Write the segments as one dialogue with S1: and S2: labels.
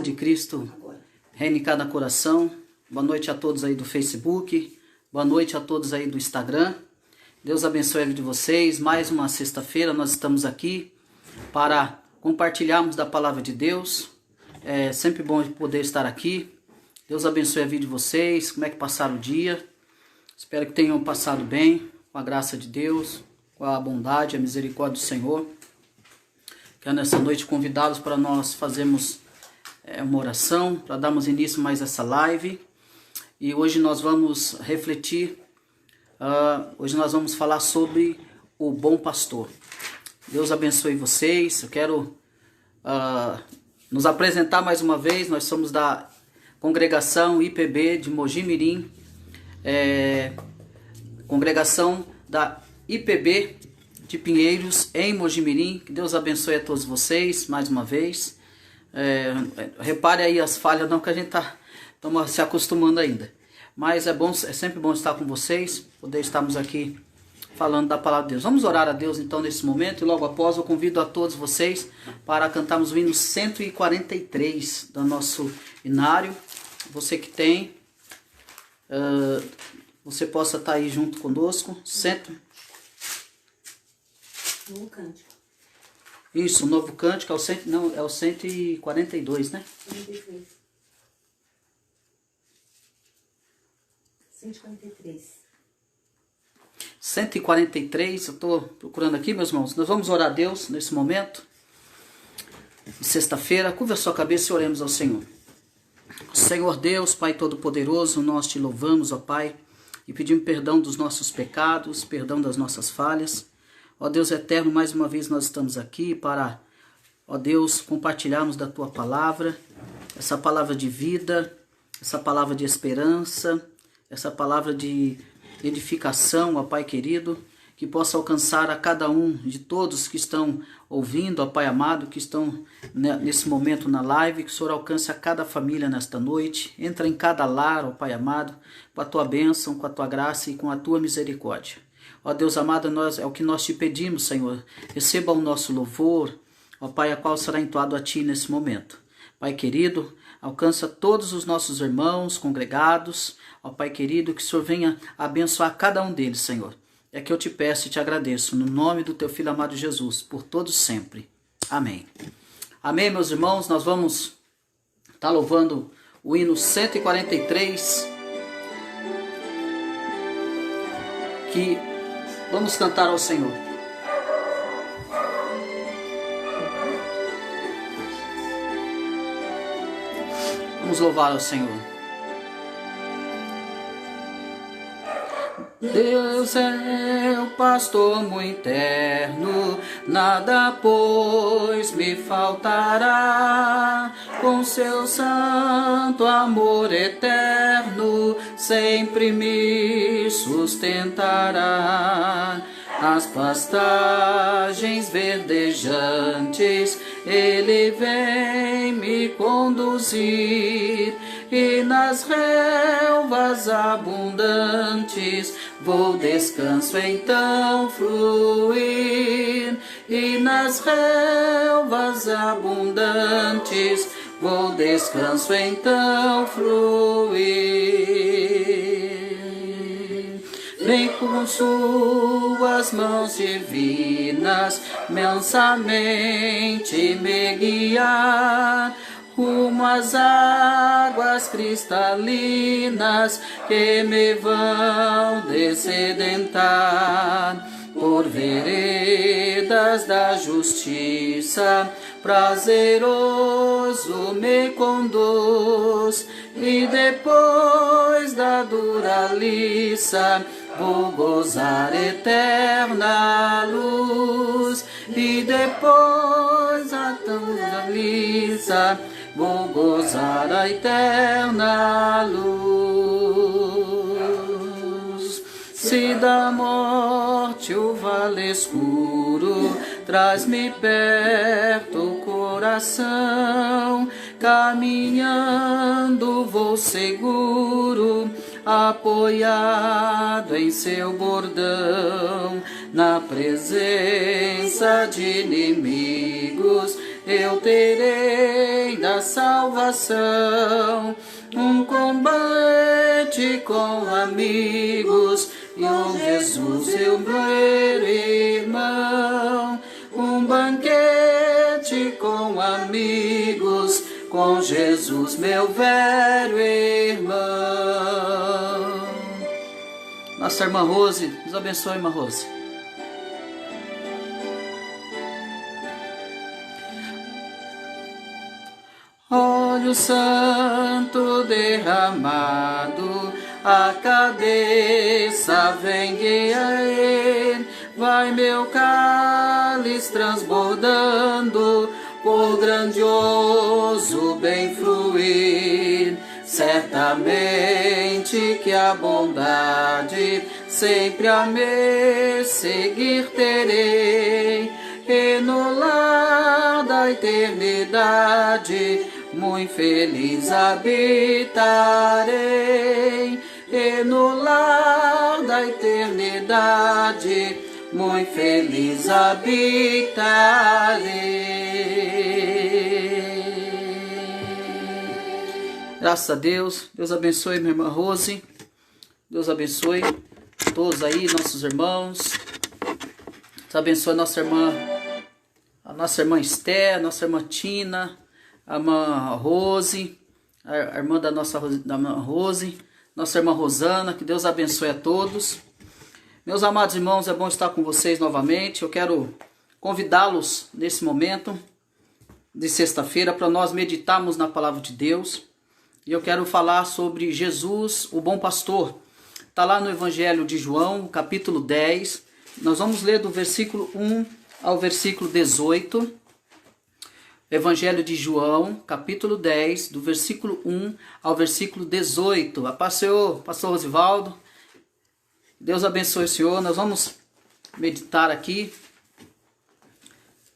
S1: de Cristo reine em cada coração. Boa noite a todos aí do Facebook. Boa noite a todos aí do Instagram. Deus abençoe a vida de vocês. Mais uma sexta-feira nós estamos aqui para compartilharmos da palavra de Deus. É sempre bom poder estar aqui. Deus abençoe a vida de vocês. Como é que passaram o dia? Espero que tenham passado bem, com a graça de Deus, com a bondade, a misericórdia do Senhor. Quero nessa noite convidá-los para nós fazermos uma oração, para darmos início mais a essa live. E hoje nós vamos refletir, hoje nós vamos falar sobre o bom pastor. Deus abençoe vocês. Eu quero nos apresentar mais uma vez. Nós somos da congregação IPB de Mogi Mirim, congregação da IPB de Pinheiros em Mogi Mirim. Que Deus abençoe a todos vocês mais uma vez. Repare aí as falhas, não, que a gente estamos se acostumando ainda. Mas é sempre bom estar com vocês, poder estarmos aqui falando da palavra de Deus. Vamos orar a Deus então nesse momento, e logo após eu convido a todos vocês para cantarmos o hino 143 do nosso inário. Você que tem, você possa estar aí junto conosco.
S2: Novo cântico.
S1: Isso, o novo cântico é o 142, né?
S2: 143. 143.
S1: 143, eu estou procurando aqui, meus irmãos. Nós vamos orar a Deus nesse momento. Sexta-feira, curva a sua cabeça e oremos ao Senhor. Senhor Deus, Pai Todo-Poderoso, nós te louvamos, ó Pai, e pedimos perdão dos nossos pecados, perdão das nossas falhas. Ó Deus eterno, mais uma vez nós estamos aqui para, ó Deus, compartilharmos da Tua palavra, essa palavra de vida, essa palavra de esperança, essa palavra de edificação, ó Pai querido, que possa alcançar a cada um de todos que estão ouvindo, ó Pai amado, que estão nesse momento na live, que o Senhor alcance a cada família nesta noite, entra em cada lar, ó Pai amado, com a Tua bênção, com a Tua graça e com a Tua misericórdia. Ó Deus amado, é o que nós te pedimos, Senhor. Receba o nosso louvor, ó Pai, a qual será entoado a Ti nesse momento. Pai querido, alcança todos os nossos irmãos congregados. Ó Pai querido, que o Senhor venha abençoar cada um deles, Senhor. É que eu te peço e te agradeço, no nome do Teu Filho amado Jesus, por todos sempre. Amém. Amém, meus irmãos. Nós vamos estar louvando o hino 143, que vamos cantar ao Senhor. Vamos louvar ao Senhor. Deus é o pastor muito eterno, nada pois me faltará. Com seu santo amor eterno, sempre me sustentará. As pastagens verdejantes, Ele vem me conduzir, e nas relvas abundantes vou descanso então fluir. E nas relvas abundantes vou descanso então fluir. Vem com suas mãos divinas mansamente me guiar rumo às águas cristalinas que me vão descedentar. Por veredas da justiça prazeroso me conduz, e depois da dura liça vou gozar eterna luz. E depois da dura liça vou gozar a eterna luz. Se da morte o vale escuro traz-me perto o coração, caminhando vou seguro, apoiado em seu bordão, na presença de inimigos eu terei da salvação. Um combate com amigos, e com Jesus eu meu irmão. Um banquete com amigos, com Jesus meu velho irmão. Nossa irmã Rose, Deus abençoe, irmã Rose. Óleo santo derramado, a cabeça vem guiar, vai meu cálice transbordando, por grandioso bem fluir. Certamente que a bondade sempre a me seguir terei, e no lar da eternidade muito feliz habitarei, e no lar da eternidade muito feliz habitarei. Graças a Deus. Deus abençoe minha irmã Rose. Deus abençoe todos aí, nossos irmãos. Deus abençoe a nossa irmã Esther, a nossa irmã Tina, a irmã Rose, a irmã da irmã Rose, nossa irmã Rosana. Que Deus abençoe a todos. Meus amados irmãos, é bom estar com vocês novamente. Eu quero convidá-los nesse momento de sexta-feira para nós meditarmos na palavra de Deus. E eu quero falar sobre Jesus, o bom pastor. Está lá no Evangelho de João, capítulo 10. Nós vamos ler do versículo 1 ao versículo 18. Evangelho de João, capítulo 10, do versículo 1 ao versículo 18. A pastor Rosivaldo, Deus abençoe o senhor. Nós vamos meditar aqui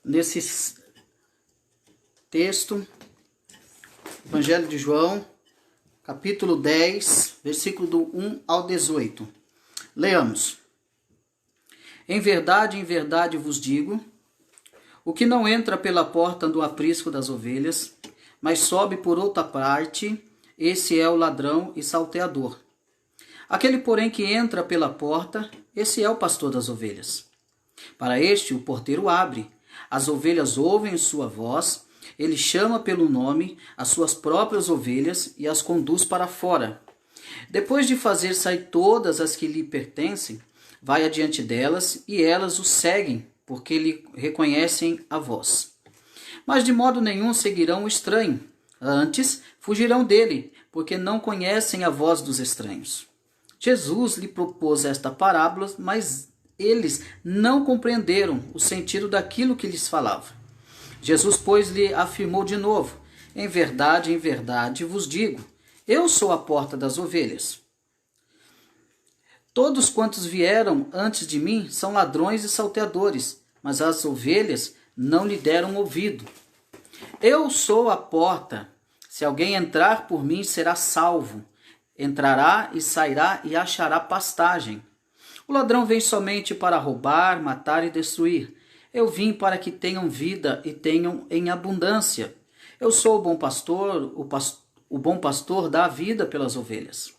S1: nesse texto. Evangelho de João, capítulo 10, versículo do 1 ao 18. Leamos. Em verdade vos digo, o que não entra pela porta do aprisco das ovelhas, mas sobe por outra parte, esse é o ladrão e salteador. Aquele, porém, que entra pela porta, esse é o pastor das ovelhas. Para este o porteiro abre, as ovelhas ouvem sua voz, ele chama pelo nome as suas próprias ovelhas e as conduz para fora. Depois de fazer sair todas as que lhe pertencem, vai adiante delas e elas o seguem, porque lhe reconhecem a voz. Mas de modo nenhum seguirão o estranho, antes fugirão dele, porque não conhecem a voz dos estranhos. Jesus lhe propôs esta parábola, mas eles não compreenderam o sentido daquilo que lhes falava. Jesus, pois, lhe afirmou de novo, em verdade vos digo, eu sou a porta das ovelhas. Todos quantos vieram antes de mim são ladrões e salteadores, mas as ovelhas não lhe deram ouvido. Eu sou a porta, se alguém entrar por mim será salvo, entrará e sairá e achará pastagem. O ladrão vem somente para roubar, matar e destruir. Eu vim para que tenham vida e tenham em abundância. Eu sou o bom pastor, o bom pastor dá a vida pelas ovelhas.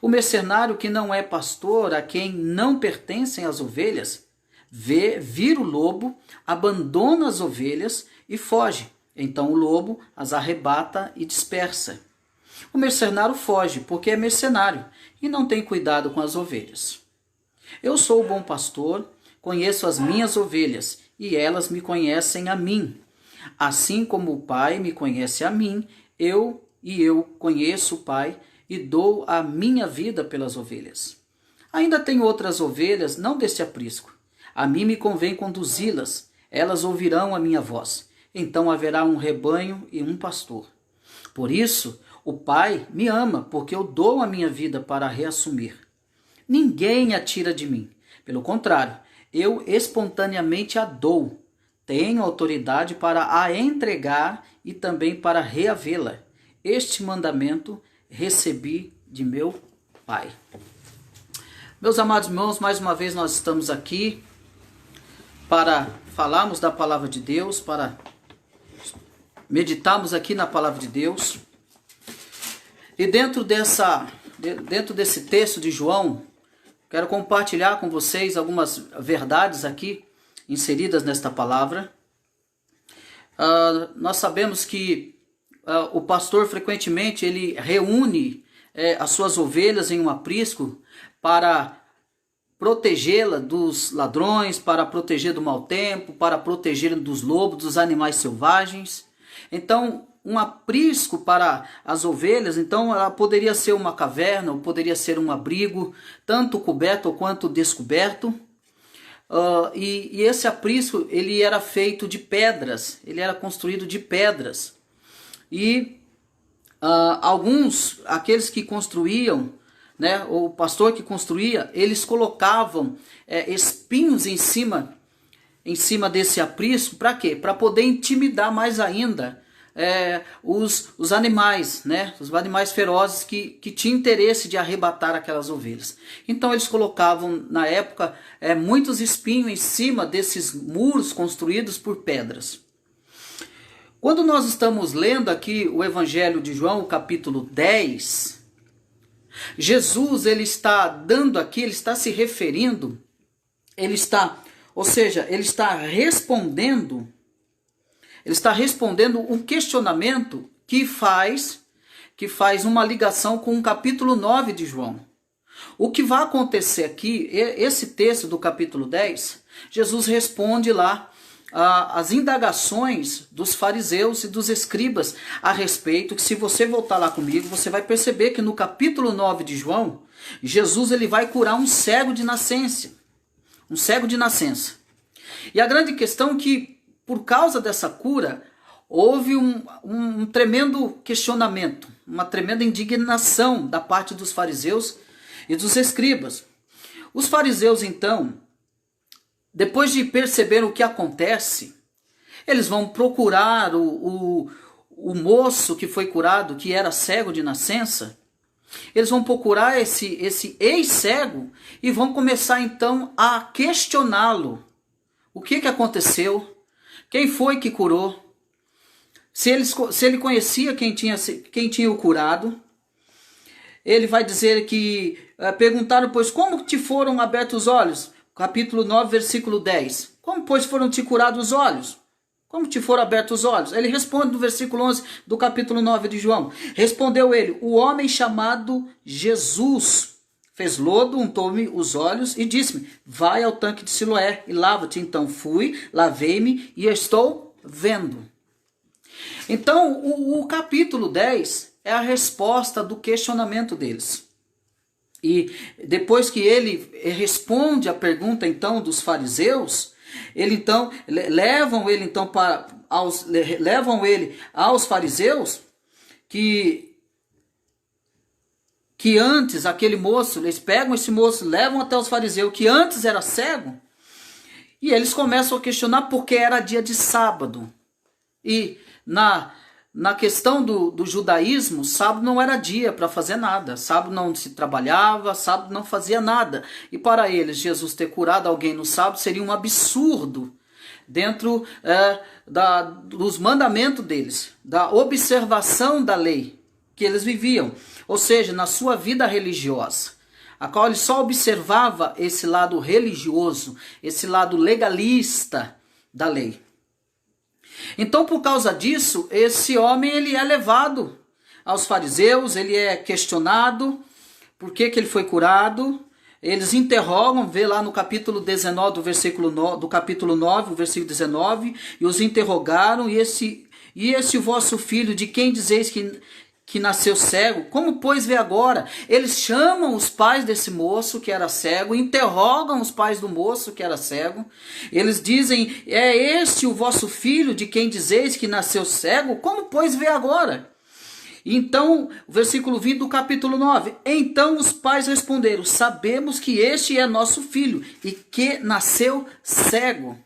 S1: O mercenário que não é pastor, a quem não pertencem as ovelhas, vira o lobo, abandona as ovelhas e foge. Então o lobo as arrebata e dispersa. O mercenário foge porque é mercenário e não tem cuidado com as ovelhas. Eu sou o bom pastor, conheço as minhas ovelhas e elas me conhecem a mim. Assim como o Pai me conhece a mim, eu conheço o Pai e dou a minha vida pelas ovelhas. Ainda tenho outras ovelhas, não deste aprisco. A mim me convém conduzi-las, elas ouvirão a minha voz. Então haverá um rebanho e um pastor. Por isso, o Pai me ama, porque eu dou a minha vida para a reassumir. Ninguém a tira de mim. Pelo contrário, eu espontaneamente a dou. Tenho autoridade para a entregar e também para reavê-la. Este mandamento recebi de meu Pai. Meus amados irmãos, mais uma vez nós estamos aqui para falarmos da palavra de Deus, para meditarmos aqui na palavra de Deus. E dentro desse texto de João, quero compartilhar com vocês algumas verdades aqui inseridas nesta palavra. Nós sabemos que o pastor frequentemente ele reúne as suas ovelhas em um aprisco para protegê-la dos ladrões, para proteger do mau tempo, para proteger dos lobos, dos animais selvagens. Então, um aprisco para as ovelhas, então ela poderia ser uma caverna, ou poderia ser um abrigo, tanto coberto quanto descoberto. E esse aprisco ele era feito de pedras, ele era construído de pedras. E aqueles que construíam, né, o pastor que construía, eles colocavam espinhos em cima desse aprisco. Para quê? Para poder intimidar mais ainda os animais, né, os animais ferozes que tinham interesse de arrebatar aquelas ovelhas. Então eles colocavam na época muitos espinhos em cima desses muros construídos por pedras. Quando nós estamos lendo aqui o Evangelho de João, o capítulo 10, Jesus ele está dando aqui, ele está se referindo, ele está respondendo um questionamento que faz uma ligação com o capítulo 9 de João. O que vai acontecer aqui, esse texto do capítulo 10, Jesus responde lá as indagações dos fariseus e dos escribas a respeito, que se você voltar lá comigo, você vai perceber que no capítulo 9 de João, Jesus ele vai curar um cego de nascença. Um cego de nascença. E a grande questão é que, por causa dessa cura, houve um tremendo questionamento, uma tremenda indignação da parte dos fariseus e dos escribas. Os fariseus, então, depois de perceber o que acontece, eles vão procurar o moço que foi curado, que era cego de nascença. Eles vão procurar esse ex-cego e vão começar então a questioná-lo. O que aconteceu? Quem foi que curou? Se ele conhecia quem tinha o curado. Ele vai dizer que perguntaram, pois, como te foram abertos os olhos? Capítulo 9, versículo 10. Como, pois, foram te curados os olhos? Como te foram abertos os olhos? Ele responde no versículo 11 do capítulo 9 de João. Respondeu ele, o homem chamado Jesus fez lodo, untou-me os olhos e disse-me, vai ao tanque de Siloé e lava-te. Então fui, lavei-me e estou vendo. Então o capítulo 10 é a resposta do questionamento deles. E depois que ele responde a pergunta então dos fariseus, levam ele aos fariseus que antes aquele moço, eles pegam esse moço, levam até os fariseus que antes era cego, e eles começam a questionar porque era dia de sábado. E na questão do judaísmo, sábado não era dia para fazer nada. Sábado não se trabalhava, sábado não fazia nada. E para eles, Jesus ter curado alguém no sábado seria um absurdo dentro dos mandamentos deles, da observação da lei que eles viviam. Ou seja, na sua vida religiosa, a qual ele só observava esse lado religioso, esse lado legalista da lei. Então, por causa disso, esse homem ele é levado aos fariseus, ele é questionado por que ele foi curado. Eles interrogam, vê lá no capítulo 19 do capítulo 9, o versículo 19, e os interrogaram, e esse vosso filho, de quem dizeis que nasceu cego, como pois vê agora? Eles chamam os pais desse moço que era cego, interrogam os pais do moço que era cego. Eles dizem, é este o vosso filho de quem dizeis que nasceu cego? Como pois vê agora? Então, o versículo 20 do capítulo 9. Então os pais responderam, sabemos que este é nosso filho e que nasceu cego.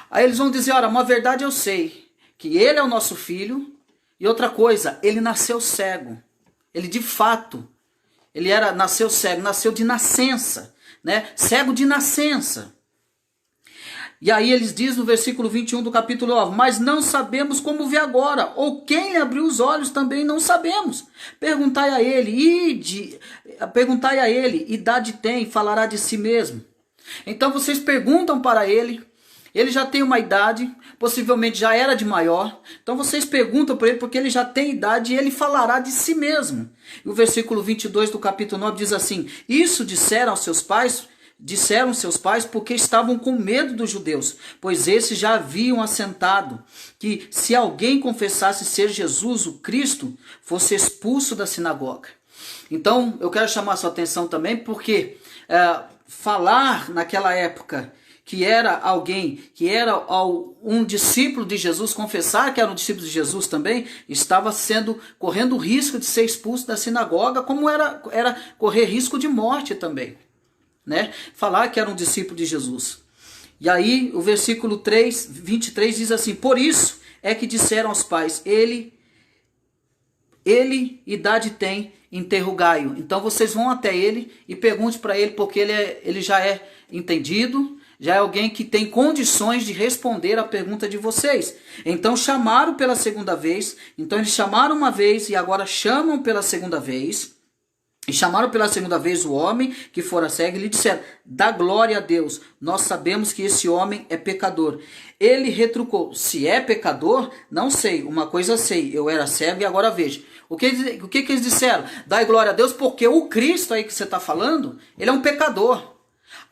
S1: Aí eles vão dizer, ora, uma verdade eu sei, que ele é o nosso filho. E outra coisa, ele nasceu cego. Ele de fato, nasceu cego, nasceu de nascença, né? Cego de nascença. E aí eles dizem no versículo 21 do capítulo 9, mas não sabemos como vê agora, ou quem lhe abriu os olhos também não sabemos. Perguntai a ele, idade tem, falará de si mesmo. Então vocês perguntam para ele já tem uma idade, possivelmente já era de maior, então vocês perguntam para ele porque ele já tem idade e ele falará de si mesmo. E o versículo 22 do capítulo 9 diz assim, isso disseram seus pais porque estavam com medo dos judeus, pois esses já haviam assentado que se alguém confessasse ser Jesus o Cristo, fosse expulso da sinagoga. Então eu quero chamar a sua atenção também porque falar naquela época que era alguém, que era um discípulo de Jesus, confessar que era um discípulo de Jesus também, estava correndo o risco de ser expulso da sinagoga, como era correr risco de morte também, né? Falar que era um discípulo de Jesus. E aí o versículo 23 diz assim, por isso é que disseram aos pais, ele idade tem, interrogai-o. Então vocês vão até ele e pergunte para ele, porque ele já é entendido, já é alguém que tem condições de responder a pergunta de vocês. Então chamaram pela segunda vez, então eles chamaram uma vez e agora chamam pela segunda vez. E chamaram pela segunda vez o homem que fora cego e lhe disseram, dá glória a Deus, nós sabemos que esse homem é pecador. Ele retrucou, se é pecador, não sei, uma coisa sei, eu era cego e agora vejo. O que eles disseram? Dá glória a Deus porque o Cristo aí que você está falando, ele é um pecador.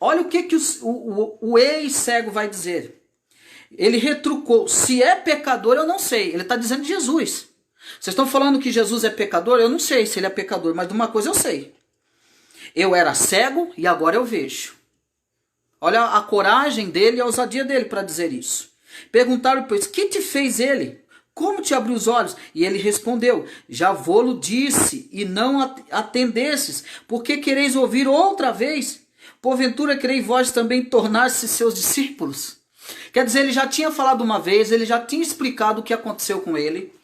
S1: Olha o que o ex-cego vai dizer. Ele retrucou, se é pecador eu não sei, ele está dizendo Jesus. Vocês estão falando que Jesus é pecador? Eu não sei se ele é pecador, mas de uma coisa eu sei. Eu era cego e agora eu vejo. Olha a coragem dele e a ousadia dele para dizer isso. Perguntaram, pois, que te fez ele? Como te abriu os olhos? E ele respondeu, já vô-lo disse e não atendesses. Por que quereis ouvir outra vez? Porventura quereis vós também tornar-se seus discípulos? Quer dizer, ele já tinha falado uma vez, ele já tinha explicado o que aconteceu com ele.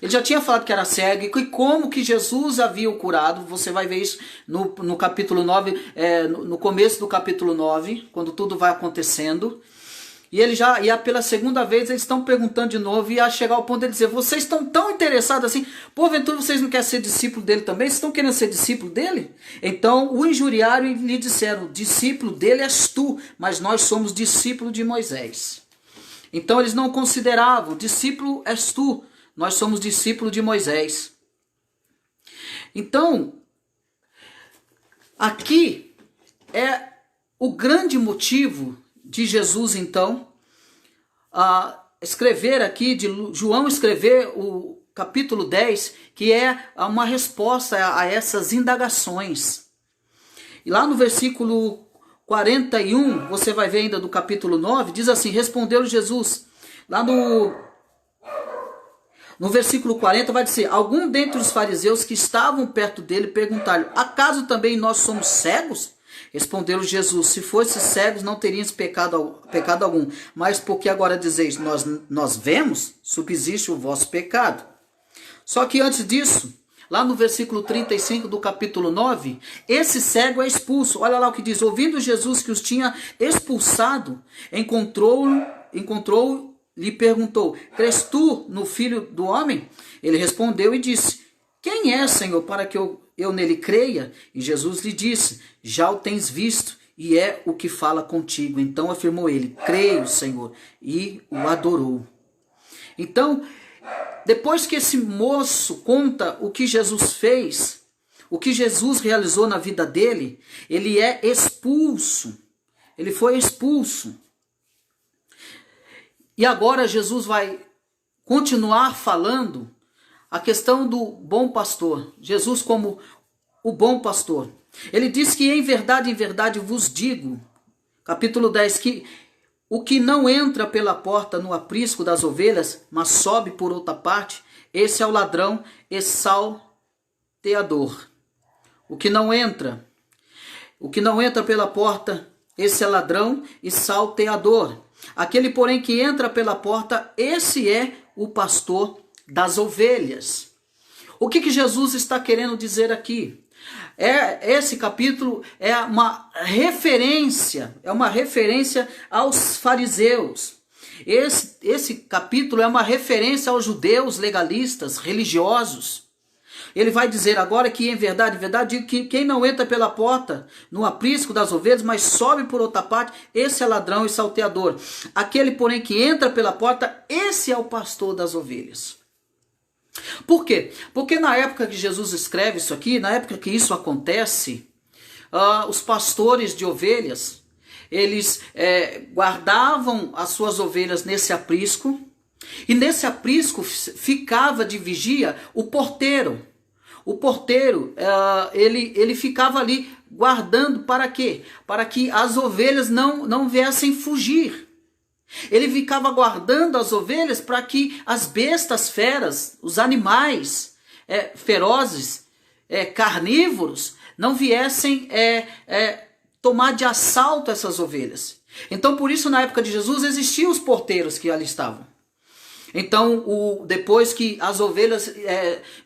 S1: Ele já tinha falado que era cego e como que Jesus havia o curado. Você vai ver isso no capítulo 9, no começo do capítulo 9, quando tudo vai acontecendo. E pela segunda vez eles estão perguntando de novo e ia chegar ao ponto de dizer, vocês estão tão interessados assim, porventura vocês não querem ser discípulo dele também? Vocês estão querendo ser discípulo dele? Então o injuriaram e lhe disseram, discípulo dele és tu, mas nós somos discípulo de Moisés. Então eles não consideravam, discípulo és tu, nós somos discípulos de Moisés. Então, aqui é o grande motivo de Jesus, então, escrever aqui, de João escrever o capítulo 10, que é uma resposta a essas indagações. E lá no versículo 41, você vai ver ainda do capítulo 9, diz assim, respondeu Jesus, lá no versículo 40 vai dizer, algum dentre os fariseus que estavam perto dele perguntaram, acaso também nós somos cegos? Respondeu Jesus, se fosse cegos não teríamos pecado algum, mas porque agora dizeis, nós vemos, subsiste o vosso pecado. Só que antes disso, lá no versículo 35 do capítulo 9, esse cego é expulso. Olha lá o que diz, ouvindo Jesus que os tinha expulsado, encontrou lhe perguntou, crês tu no Filho do Homem? Ele respondeu e disse, quem é, Senhor, para que eu nele creia? E Jesus lhe disse, já o tens visto, e é o que fala contigo. Então afirmou ele, creio, Senhor, e o adorou. Então, depois que esse moço conta o que Jesus fez, o que Jesus realizou na vida dele, ele é expulso. Ele foi expulso. E agora Jesus vai continuar falando a questão do bom pastor. Jesus como o bom pastor. Ele diz que em verdade vos digo, capítulo 10, que o que não entra pela porta no aprisco das ovelhas, mas sobe por outra parte, esse é o ladrão e salteador. O que não entra pela porta, esse é ladrão e salteador. Aquele, porém, que entra pela porta, esse é o pastor das ovelhas. O que Jesus está querendo dizer aqui? Esse capítulo é uma referência aos fariseus. Esse capítulo é uma referência aos judeus legalistas, religiosos. Ele vai dizer agora que em verdade, digo que quem não entra pela porta no aprisco das ovelhas, mas sobe por outra parte, esse é ladrão e salteador. Aquele, porém, que entra pela porta, esse é o pastor das ovelhas. Por quê? Porque na época que Jesus escreve isso aqui, na época que isso acontece, os pastores de ovelhas, eles guardavam as suas ovelhas nesse aprisco, e nesse aprisco ficava de vigia o porteiro. O porteiro, ele ficava ali guardando para quê? Para que as ovelhas não viessem fugir. Ele ficava guardando as ovelhas para que as bestas feras, os animais ferozes, carnívoros, não viessem tomar de assalto essas ovelhas. Então, por isso, na época de Jesus, existiam os porteiros que ali estavam. Então, depois que as ovelhas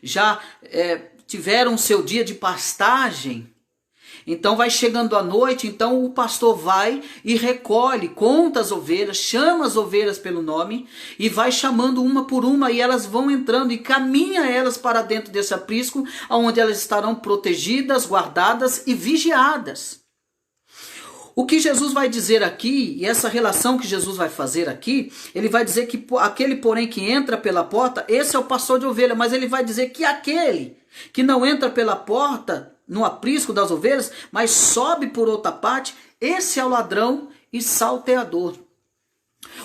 S1: já tiveram seu dia de pastagem, então vai chegando a noite, então o pastor vai e recolhe, conta as ovelhas, chama as ovelhas pelo nome e vai chamando uma por uma e elas vão entrando e caminha elas para dentro desse aprisco, onde elas estarão protegidas, guardadas e vigiadas. O que Jesus vai dizer aqui, e essa relação que Jesus vai fazer aqui, ele vai dizer que aquele, porém, que entra pela porta, esse é o pastor de ovelha, mas ele vai dizer que aquele que não entra pela porta no aprisco das ovelhas, mas sobe por outra parte, esse é o ladrão e salteador.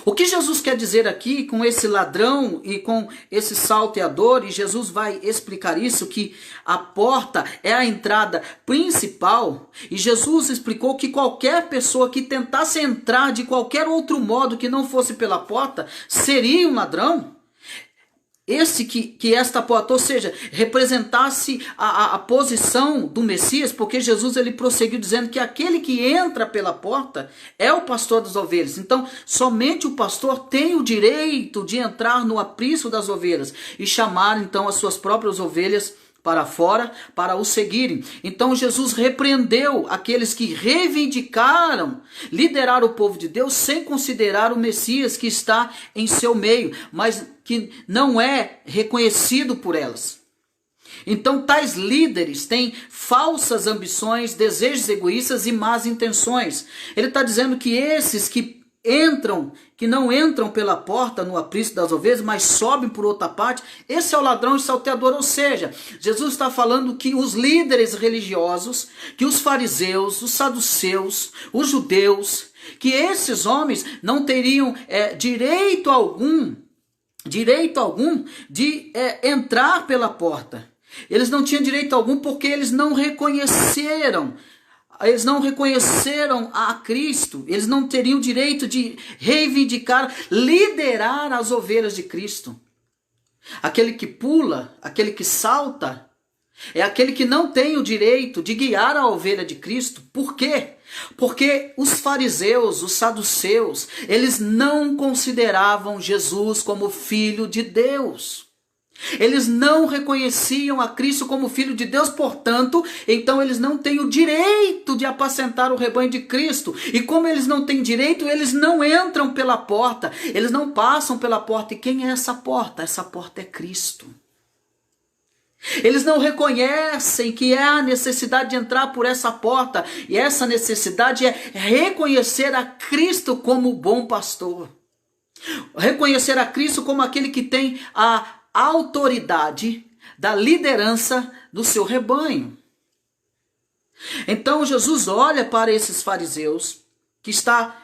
S1: O que Jesus quer dizer aqui com esse ladrão e com esse salteador, e Jesus vai explicar isso, que a porta é a entrada principal, e Jesus explicou que qualquer pessoa que tentasse entrar de qualquer outro modo que não fosse pela porta, seria um ladrão. Que esta porta, ou seja, representasse a posição do Messias, porque Jesus ele prosseguiu dizendo que aquele que entra pela porta é o pastor das ovelhas. Então, somente o pastor tem o direito de entrar no aprisco das ovelhas e chamar então as suas próprias ovelhas para fora, para o seguirem. Então Jesus repreendeu aqueles que reivindicaram liderar o povo de Deus sem considerar o Messias que está em seu meio, mas que não é reconhecido por elas. Então tais líderes têm falsas ambições, desejos egoístas e más intenções. Ele está dizendo que esses que não entram pela porta no aprisco das ovelhas, mas sobem por outra parte, esse é o ladrão e salteador. Ou seja, Jesus está falando que os líderes religiosos, que os fariseus, os saduceus, os judeus, que esses homens não teriam direito algum de entrar pela porta. Eles não tinham direito algum porque eles não reconheceram a Cristo. Eles não teriam direito de reivindicar, liderar as ovelhas de Cristo. Aquele que pula, aquele que salta, é aquele que não tem o direito de guiar a ovelha de Cristo. Por quê? Porque os fariseus, os saduceus, eles não consideravam Jesus como filho de Deus. Eles não reconheciam a Cristo como filho de Deus, portanto, então eles não têm o direito de apacentar o rebanho de Cristo. E como eles não têm direito, eles não entram pela porta, eles não passam pela porta. E quem é essa porta? Essa porta é Cristo. Eles não reconhecem que há a necessidade de entrar por essa porta, e essa necessidade é reconhecer a Cristo como o bom pastor. Reconhecer a Cristo como aquele que tem a autoridade da liderança do seu rebanho. Então Jesus olha para esses fariseus que está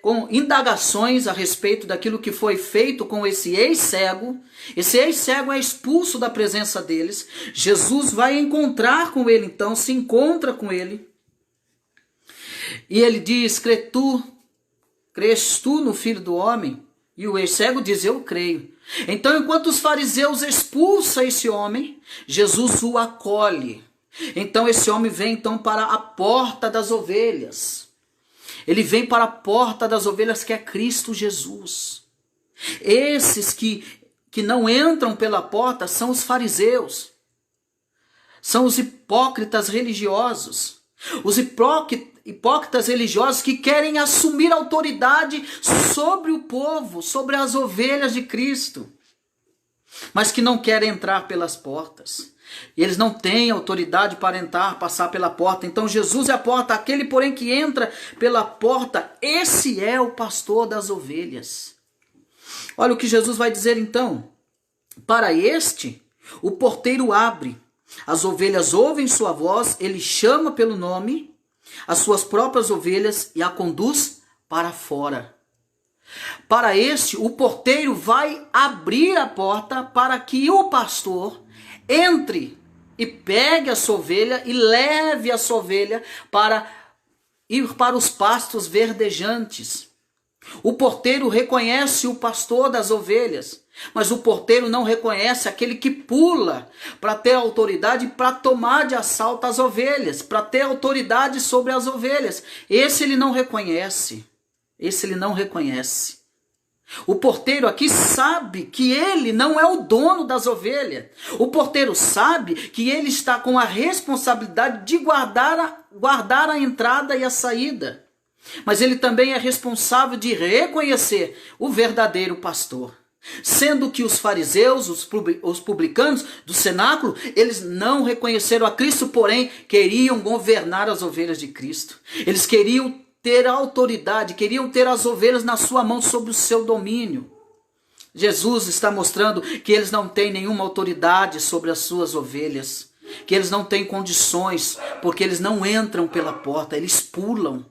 S1: com indagações a respeito daquilo que foi feito com esse ex-cego. Esse ex-cego é expulso da presença deles. Jesus vai encontrar com ele, então se encontra com ele. E ele diz: crês tu no Filho do Homem? E o ex-cego diz: eu creio. Então, enquanto os fariseus expulsam esse homem, Jesus o acolhe. Então esse homem vem então para a porta das ovelhas. Ele vem para a porta das ovelhas, que é Cristo Jesus. Esses que não entram pela porta são os fariseus. São os hipócritas religiosos. Os hipócritas religiosos que querem assumir autoridade sobre o povo, sobre as ovelhas de Cristo, mas que não querem entrar pelas portas. E eles não têm autoridade para entrar, passar pela porta. Então Jesus é a porta, aquele porém que entra pela porta, esse é o pastor das ovelhas. Olha o que Jesus vai dizer então. Para este, o porteiro abre, as ovelhas ouvem sua voz, ele chama pelo nome as suas próprias ovelhas e a conduz para fora. Para este, o porteiro vai abrir a porta para que o pastor entre e pegue a sua ovelha e leve a sua ovelha para ir para os pastos verdejantes. O porteiro reconhece o pastor das ovelhas, mas o porteiro não reconhece aquele que pula para ter autoridade para tomar de assalto as ovelhas, para ter autoridade sobre as ovelhas. Esse ele não reconhece. Esse ele não reconhece. O porteiro aqui sabe que ele não é o dono das ovelhas. O porteiro sabe que ele está com a responsabilidade de guardar a entrada e a saída. Mas ele também é responsável de reconhecer o verdadeiro pastor. Sendo que os fariseus, os publicanos do cenáculo, eles não reconheceram a Cristo, porém queriam governar as ovelhas de Cristo. Eles queriam ter autoridade, queriam ter as ovelhas na sua mão, sob o seu domínio. Jesus está mostrando que eles não têm nenhuma autoridade sobre as suas ovelhas, que eles não têm condições, porque eles não entram pela porta, eles pulam.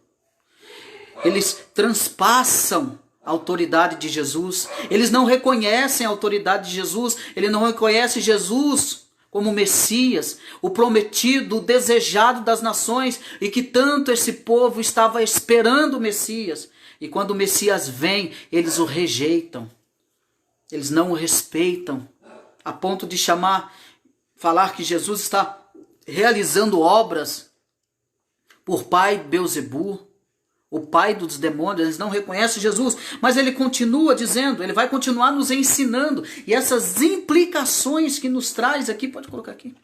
S1: Eles transpassam a autoridade de Jesus, eles não reconhecem a autoridade de Jesus, eles não reconhecem Jesus como Messias, o prometido, o desejado das nações, e que tanto esse povo estava esperando o Messias. E quando o Messias vem, eles o rejeitam. Eles não o respeitam, a ponto de falar que Jesus está realizando obras por pai de Belzebu, o pai dos demônios. Eles não reconhecem Jesus, mas ele continua dizendo, ele vai continuar nos ensinando, e essas implicações que nos traz aqui, pode colocar aqui.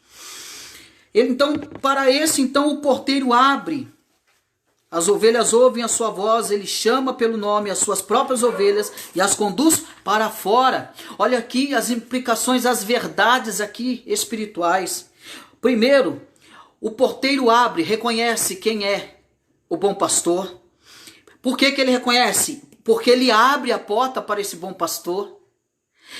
S1: Então, para esse, então, o porteiro abre, as ovelhas ouvem a sua voz, ele chama pelo nome as suas próprias ovelhas e as conduz para fora. Olha aqui as implicações, as verdades aqui espirituais. Primeiro, o porteiro abre, reconhece quem é o bom pastor. Por que ele reconhece? Porque ele abre a porta para esse bom pastor.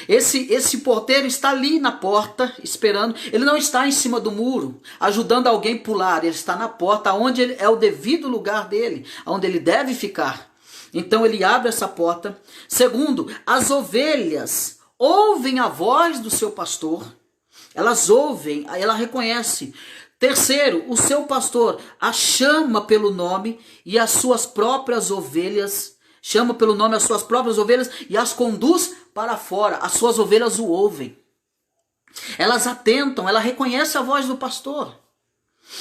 S1: Esse porteiro está ali na porta, esperando. Ele não está em cima do muro, ajudando alguém a pular. Ele está na porta, onde é o devido lugar dele, onde ele deve ficar. Então ele abre essa porta. Segundo, as ovelhas ouvem a voz do seu pastor. Elas ouvem, ela reconhece. Terceiro, o seu pastor a chama pelo nome e as suas próprias ovelhas, chama pelo nome as suas próprias ovelhas e as conduz para fora. As suas ovelhas o ouvem. Elas atentam, ela reconhece a voz do pastor.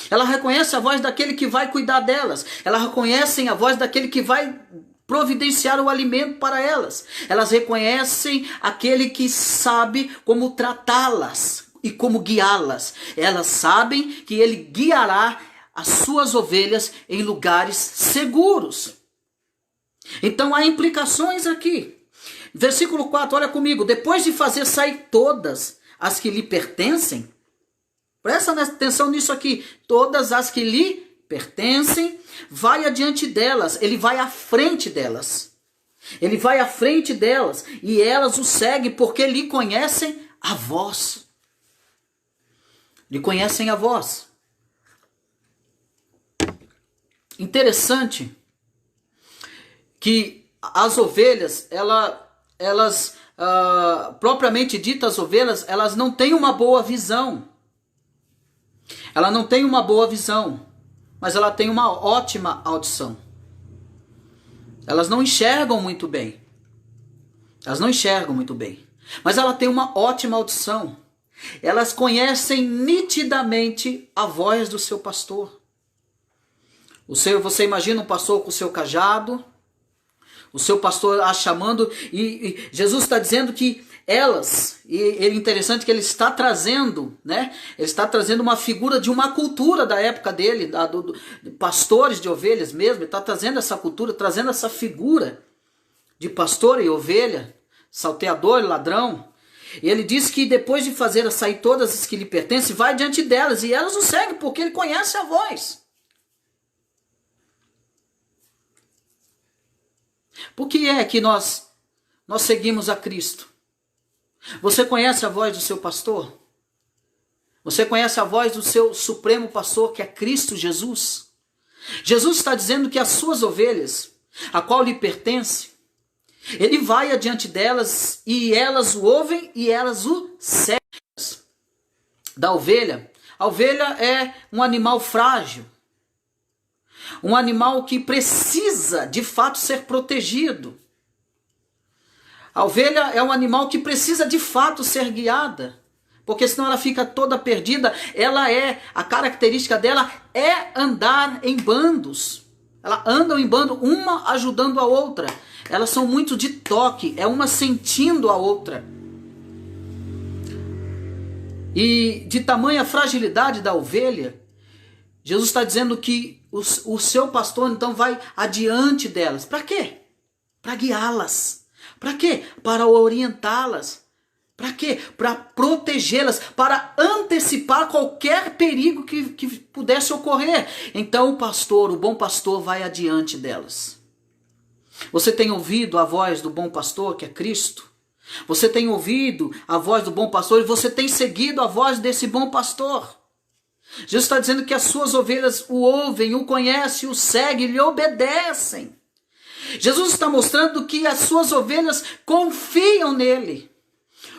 S1: Ela reconhece a voz daquele que vai cuidar delas. Elas reconhecem a voz daquele que vai providenciar o alimento para elas. Elas reconhecem aquele que sabe como tratá-las e como guiá-las. Elas sabem que ele guiará as suas ovelhas em lugares seguros. Então há implicações aqui. Versículo 4, olha comigo. Depois de fazer sair todas as que lhe pertencem, presta atenção nisso aqui, todas as que lhe pertencem, vai adiante delas, ele vai à frente delas. Ele vai à frente delas e elas o seguem porque lhe conhecem a voz. Lhe conhecem a voz. Interessante que as ovelhas, elas propriamente ditas as ovelhas, elas não têm uma boa visão. Ela não tem uma boa visão, mas ela tem uma ótima audição. Elas não enxergam muito bem. Elas não enxergam muito bem, mas ela tem uma ótima audição. Elas conhecem nitidamente a voz do seu pastor. Você imagina um pastor com o seu cajado, o seu pastor a chamando, e Jesus está dizendo que elas, e é interessante que ele está trazendo, né? Ele está trazendo uma figura de uma cultura da época dele, de pastores de ovelhas mesmo. Ele está trazendo essa cultura, trazendo essa figura de pastor e ovelha, salteador e ladrão. E ele diz que depois de fazer sair todas as que lhe pertencem, vai diante delas, e elas o seguem, porque ele conhece a voz. Por que é que nós seguimos a Cristo? Você conhece a voz do seu pastor? Você conhece a voz do seu supremo pastor, que é Cristo Jesus? Jesus está dizendo que as suas ovelhas, a qual lhe pertence, ele vai adiante delas e elas o ouvem e elas o seguem. Da ovelha, a ovelha é um animal frágil, um animal que precisa de fato ser protegido. A ovelha é um animal que precisa de fato ser guiada, porque senão ela fica toda perdida. A característica dela é andar em bandos. Elas andam em bando, uma ajudando a outra. Elas são muito de toque, é uma sentindo a outra. E de tamanha fragilidade da ovelha, Jesus está dizendo que o seu pastor então vai adiante delas. Para quê? Para guiá-las. Para quê? Para orientá-las. Para quê? Para protegê-las, para antecipar qualquer perigo que pudesse ocorrer. Então o pastor, o bom pastor, vai adiante delas. Você tem ouvido a voz do bom pastor, que é Cristo? Você tem ouvido a voz do bom pastor e você tem seguido a voz desse bom pastor? Jesus está dizendo que as suas ovelhas o ouvem, o conhecem, o seguem, lhe obedecem. Jesus está mostrando que as suas ovelhas confiam nele.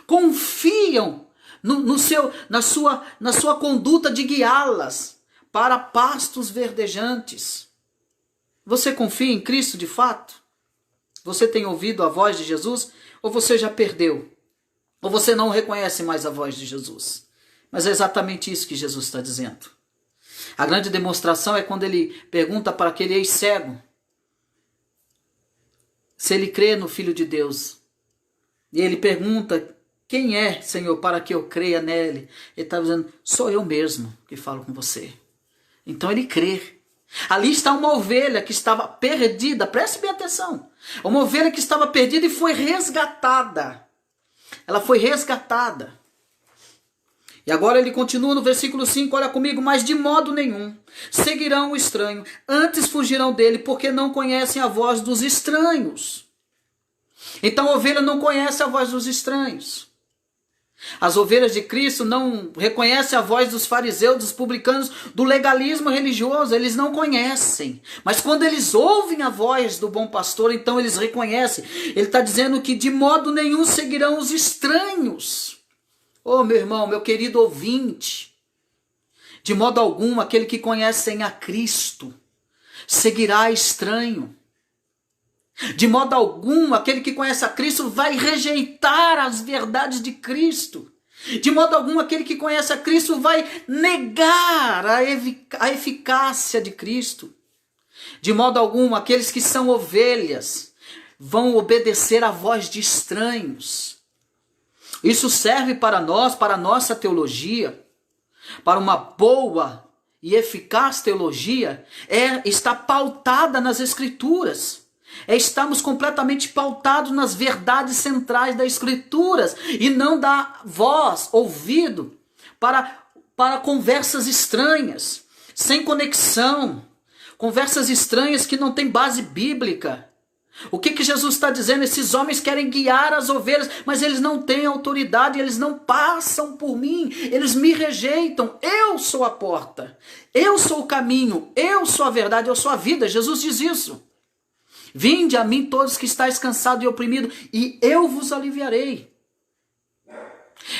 S1: Confiam na sua conduta de guiá-las para pastos verdejantes. Você confia em Cristo de fato? Você tem ouvido a voz de Jesus? Ou você já perdeu? Ou você não reconhece mais a voz de Jesus? Mas é exatamente isso que Jesus está dizendo. A grande demonstração é quando ele pergunta para aquele ex-cego se ele crê no Filho de Deus. E ele pergunta: quem é, Senhor, para que eu creia nele? Ele está dizendo: sou eu mesmo que falo com você. Então ele crê. Ali está uma ovelha que estava perdida, preste bem atenção. Uma ovelha que estava perdida e foi resgatada. Ela foi resgatada. E agora ele continua no versículo 5, olha comigo: mas de modo nenhum seguirão o estranho, antes fugirão dele, porque não conhecem a voz dos estranhos. Então a ovelha não conhece a voz dos estranhos. As ovelhas de Cristo não reconhecem a voz dos fariseus, dos publicanos, do legalismo religioso. Eles não conhecem. Mas quando eles ouvem a voz do bom pastor, então eles reconhecem. Ele está dizendo que de modo nenhum seguirão os estranhos. Oh, meu irmão, meu querido ouvinte, de modo algum aquele que conhece a Cristo seguirá estranho. De modo algum, aquele que conhece a Cristo vai rejeitar as verdades de Cristo. De modo algum, aquele que conhece a Cristo vai negar a eficácia de Cristo. De modo algum, aqueles que são ovelhas vão obedecer à voz de estranhos. Isso serve para nós, para a nossa teologia, para uma boa e eficaz teologia, está pautada nas Escrituras. Estamos completamente pautados nas verdades centrais das Escrituras e não dar voz, ouvido para conversas estranhas, sem conexão, conversas estranhas que não têm base bíblica. O que Jesus está dizendo? Esses homens querem guiar as ovelhas, mas eles não têm autoridade, eles não passam por mim, eles me rejeitam. Eu sou a porta, eu sou o caminho, eu sou a verdade, eu sou a vida. Jesus diz isso. Vinde a mim todos que estáis cansados e oprimidos, e eu vos aliviarei.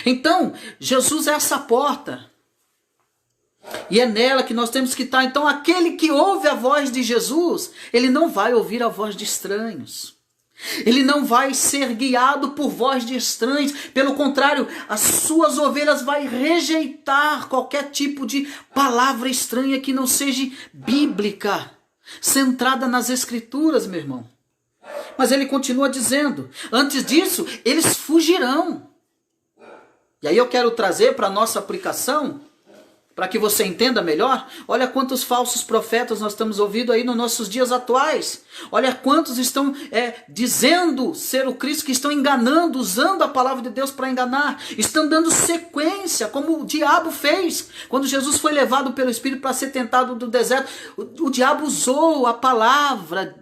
S1: Então, Jesus é essa porta. E é nela que nós temos que estar. Então, aquele que ouve a voz de Jesus, ele não vai ouvir a voz de estranhos. Ele não vai ser guiado por voz de estranhos. Pelo contrário, as suas ovelhas vai rejeitar qualquer tipo de palavra estranha que não seja bíblica, centrada nas Escrituras, meu irmão. Mas ele continua dizendo, antes disso, eles fugirão. E aí eu quero trazer para a nossa aplicação, para que você entenda melhor, olha quantos falsos profetas nós estamos ouvindo aí nos nossos dias atuais. Olha quantos estão dizendo ser o Cristo, que estão enganando, usando a palavra de Deus para enganar. Estão dando sequência, como o diabo fez. Quando Jesus foi levado pelo Espírito para ser tentado no deserto, o diabo usou a palavra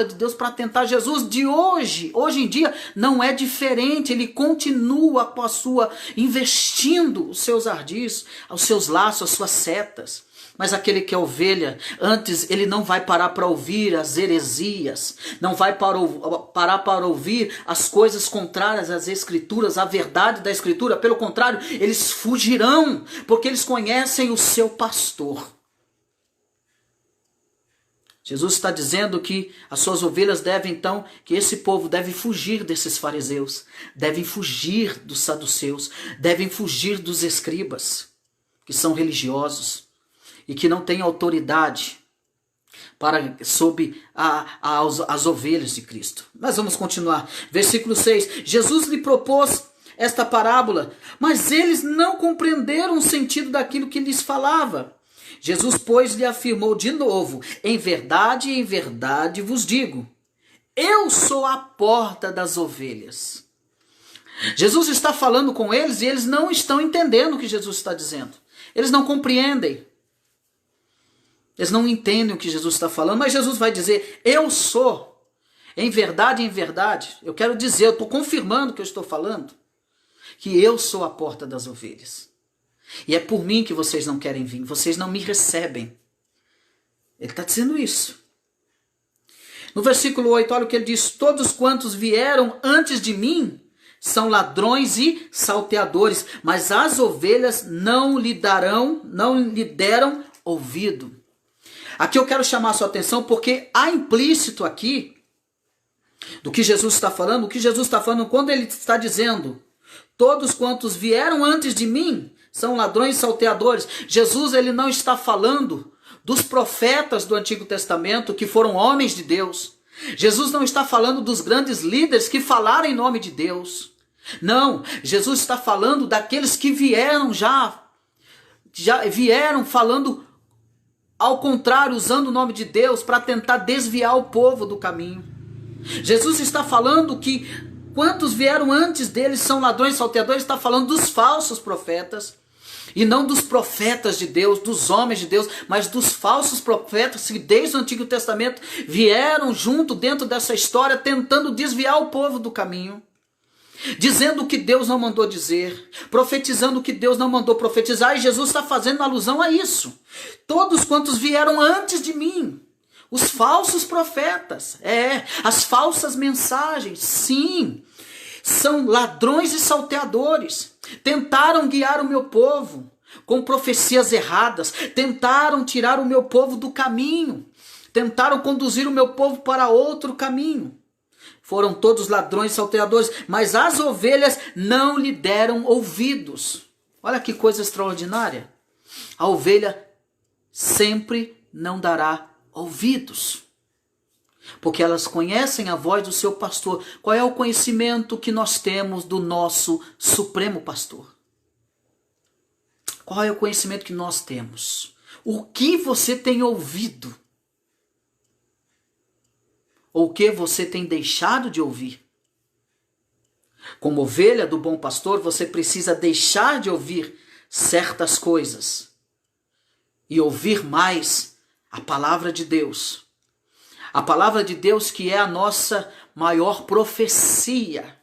S1: de Deus para tentar Jesus. De hoje em dia, não é diferente. Ele continua com a sua, investindo os seus ardis, os seus laços, as suas setas. Mas aquele que é ovelha, antes ele não vai parar para ouvir as heresias, não vai parar para ouvir as coisas contrárias às Escrituras, à verdade da Escritura. Pelo contrário, eles fugirão, porque eles conhecem o seu pastor. Jesus está dizendo que as suas ovelhas devem, então, que esse povo deve fugir desses fariseus, devem fugir dos saduceus, devem fugir dos escribas, que são religiosos e que não têm autoridade sobre as ovelhas de Cristo. Mas vamos continuar. Versículo 6. Jesus lhe propôs esta parábola, mas eles não compreenderam o sentido daquilo que lhes falava. Jesus, pois, lhe afirmou de novo, em verdade vos digo, eu sou a porta das ovelhas. Jesus está falando com eles e eles não estão entendendo o que Jesus está dizendo. Eles não compreendem. Eles não entendem o que Jesus está falando, mas Jesus vai dizer, eu sou. Em verdade, eu quero dizer, eu estou confirmando o que eu estou falando, que eu sou a porta das ovelhas. E é por mim que vocês não querem vir, vocês não me recebem. Ele está dizendo isso. No versículo 8, olha o que ele diz, todos quantos vieram antes de mim, são ladrões e salteadores, mas as ovelhas não lhe deram ouvido. Aqui eu quero chamar a sua atenção porque há implícito aqui do que Jesus está falando. O que Jesus está falando quando ele está dizendo, todos quantos vieram antes de mim são ladrões e salteadores. Jesus ele não está falando dos profetas do Antigo Testamento que foram homens de Deus. Jesus não está falando dos grandes líderes que falaram em nome de Deus. Não, Jesus está falando daqueles que vieram já vieram falando ao contrário, usando o nome de Deus para tentar desviar o povo do caminho. Jesus está falando que quantos vieram antes deles são ladrões e salteadores, está falando dos falsos profetas. E não dos profetas de Deus, dos homens de Deus, mas dos falsos profetas que desde o Antigo Testamento vieram junto dentro dessa história tentando desviar o povo do caminho. Dizendo o que Deus não mandou dizer, profetizando o que Deus não mandou profetizar, e Jesus está fazendo alusão a isso. Todos quantos vieram antes de mim, os falsos profetas, as falsas mensagens, sim, são ladrões e salteadores, tentaram guiar o meu povo com profecias erradas, tentaram tirar o meu povo do caminho, tentaram conduzir o meu povo para outro caminho. Foram todos ladrões e salteadores, mas as ovelhas não lhe deram ouvidos. Olha que coisa extraordinária. A ovelha sempre não dará ouvidos, porque elas conhecem a voz do seu pastor. Qual é o conhecimento que nós temos do nosso supremo pastor? Qual é o conhecimento que nós temos? O que você tem ouvido? Ou o que você tem deixado de ouvir? Como ovelha do bom pastor, você precisa deixar de ouvir certas coisas e ouvir mais a palavra de Deus. A palavra de Deus que é a nossa maior profecia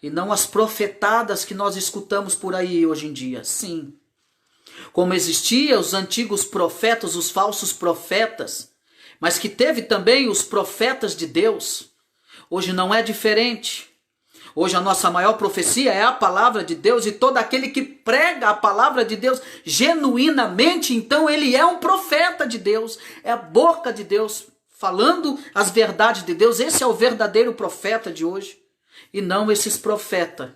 S1: e não as profetadas que nós escutamos por aí hoje em dia. Sim, como existiam os antigos profetas, os falsos profetas, mas que teve também os profetas de Deus, hoje não é diferente. Hoje a nossa maior profecia é a palavra de Deus, e todo aquele que prega a palavra de Deus genuinamente, então ele é um profeta de Deus, é a boca de Deus falando as verdades de Deus. Esse é o verdadeiro profeta de hoje, e não esses profetas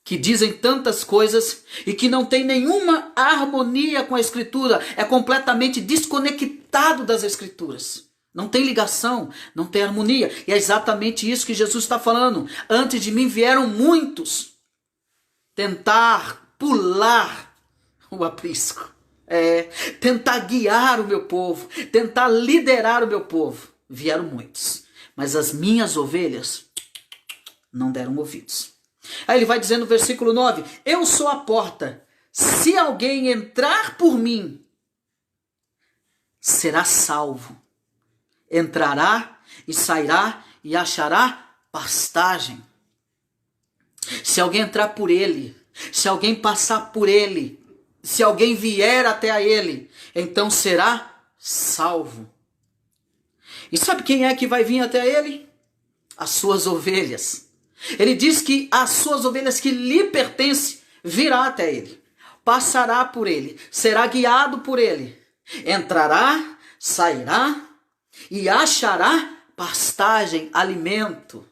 S1: que dizem tantas coisas e que não tem nenhuma harmonia com a Escritura, é completamente desconectado das Escrituras. Não tem ligação, não tem harmonia. E é exatamente isso que Jesus está falando. Antes de mim vieram muitos tentar pular o aprisco. Tentar guiar o meu povo, tentar liderar o meu povo. Vieram muitos, mas as minhas ovelhas não deram ouvidos. Aí ele vai dizer no versículo 9, eu sou a porta, se alguém entrar por mim, será salvo. Entrará e sairá e achará pastagem. Se alguém entrar por ele, se alguém passar por ele, se alguém vier até a ele, então será salvo. E sabe quem é que vai vir até ele? As suas ovelhas. Ele diz que as suas ovelhas que lhe pertencem virá até ele, passará por ele, será guiado por ele, entrará, sairá e achará pastagem, alimento.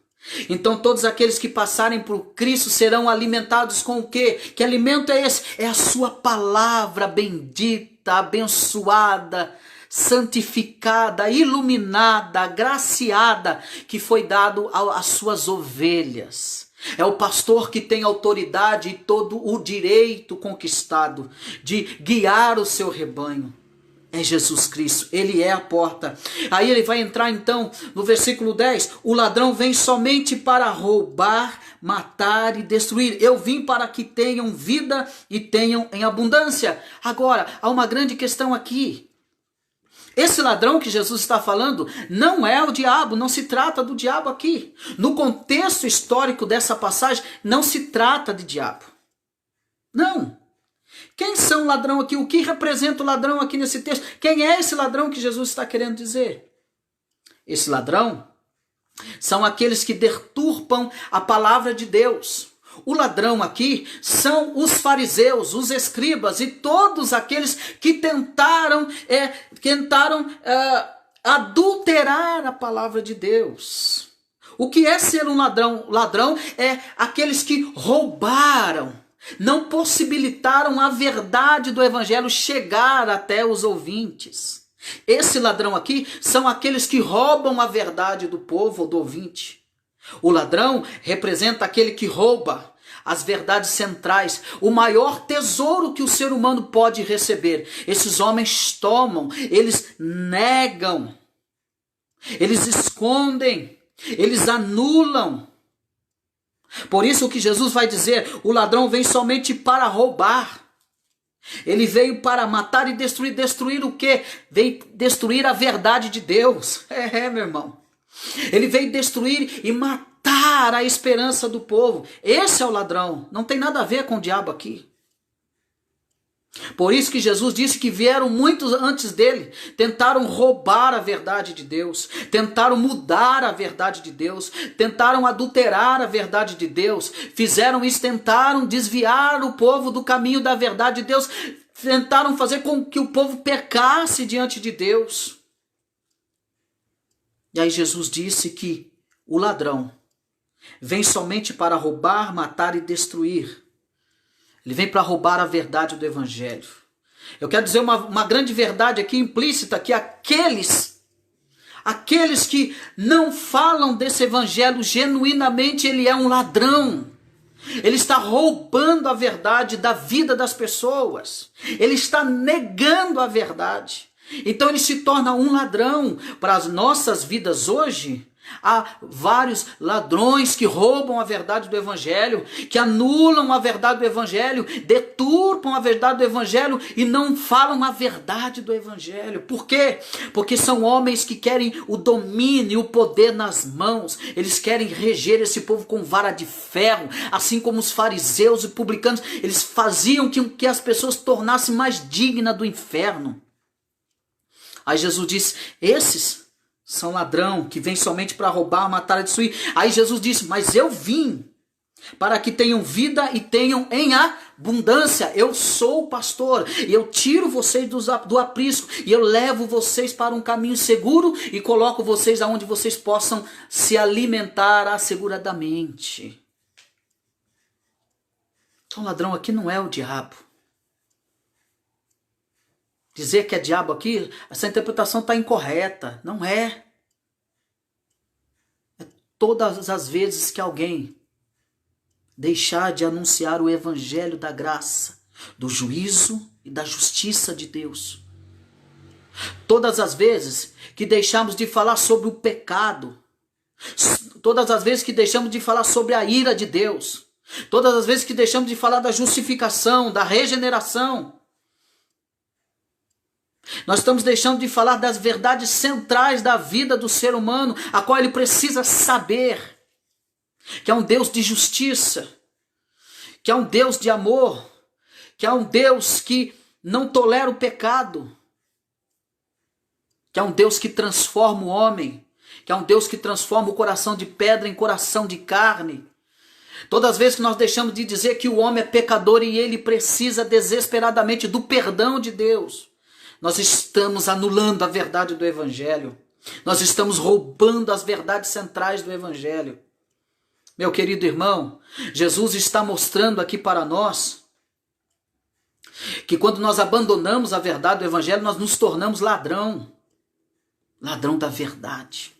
S1: Então todos aqueles que passarem por Cristo serão alimentados com o quê? Que alimento é esse? É a sua palavra bendita, abençoada, santificada, iluminada, agraciada, que foi dado às suas ovelhas. É o pastor que tem autoridade e todo o direito conquistado de guiar o seu rebanho. É Jesus Cristo, ele é a porta. Aí ele vai entrar então no versículo 10. O ladrão vem somente para roubar, matar e destruir. Eu vim para que tenham vida e tenham em abundância. Agora, há uma grande questão aqui. Esse ladrão que Jesus está falando não é o diabo, não se trata do diabo aqui. No contexto histórico dessa passagem, não se trata de diabo. Não. Quem são o ladrão aqui? O que representa o ladrão aqui nesse texto? Quem é esse ladrão que Jesus está querendo dizer? Esse ladrão são aqueles que deturpam a palavra de Deus. O ladrão aqui são os fariseus, os escribas e todos aqueles que tentaram adulterar a palavra de Deus. O que é ser um ladrão? Ladrão é aqueles que roubaram, não possibilitaram a verdade do evangelho chegar até os ouvintes. Esse ladrão aqui são aqueles que roubam a verdade do povo ou do ouvinte. O ladrão representa aquele que rouba as verdades centrais, o maior tesouro que o ser humano pode receber. Esses homens tomam, eles negam, eles escondem, eles anulam. Por isso que Jesus vai dizer, o ladrão vem somente para roubar. Ele veio para matar e destruir. Destruir o quê? Veio destruir a verdade de Deus. Meu irmão. Ele veio destruir e matar a esperança do povo. Esse é o ladrão. Não tem nada a ver com o diabo aqui. Por isso que Jesus disse que vieram muitos antes dele, tentaram roubar a verdade de Deus, tentaram mudar a verdade de Deus, tentaram adulterar a verdade de Deus, fizeram isso, tentaram desviar o povo do caminho da verdade de Deus, tentaram fazer com que o povo pecasse diante de Deus. E aí Jesus disse que o ladrão vem somente para roubar, matar e destruir. Ele vem para roubar a verdade do evangelho. Eu quero dizer uma grande verdade aqui implícita, que aqueles que não falam desse evangelho genuinamente, ele é um ladrão. Ele está roubando a verdade da vida das pessoas. Ele está negando a verdade. Então ele se torna um ladrão. Para as nossas vidas hoje, há vários ladrões que roubam a verdade do evangelho, que anulam a verdade do evangelho, deturpam a verdade do evangelho e não falam a verdade do evangelho. Por quê? Porque são homens que querem o domínio, o poder nas mãos. Eles querem reger esse povo com vara de ferro, assim como os fariseus e publicanos. Eles faziam que as pessoas tornassem mais dignas do inferno. Aí Jesus disse, esses são ladrão, que vem somente para roubar, matar e destruir. Aí Jesus disse, mas eu vim para que tenham vida e tenham em abundância. Eu sou o pastor, e eu tiro vocês do aprisco, e eu levo vocês para um caminho seguro, e coloco vocês aonde vocês possam se alimentar asseguradamente. Então o ladrão aqui não é o diabo. Dizer que é diabo aqui, essa interpretação está incorreta. Não é. É todas as vezes que alguém deixar de anunciar o evangelho da graça, do juízo e da justiça de Deus. Todas as vezes que deixamos de falar sobre o pecado, todas as vezes que deixamos de falar sobre a ira de Deus, todas as vezes que deixamos de falar da justificação, da regeneração, nós estamos deixando de falar das verdades centrais da vida do ser humano, a qual ele precisa saber, que é um Deus de justiça, que é um Deus de amor, que é um Deus que não tolera o pecado, que é um Deus que transforma o homem, que é um Deus que transforma o coração de pedra em coração de carne. Todas as vezes que nós deixamos de dizer que o homem é pecador e ele precisa desesperadamente do perdão de Deus, nós estamos anulando a verdade do Evangelho. Nós estamos roubando as verdades centrais do Evangelho. Meu querido irmão, Jesus está mostrando aqui para nós que quando nós abandonamos a verdade do Evangelho, nós nos tornamos ladrão da verdade.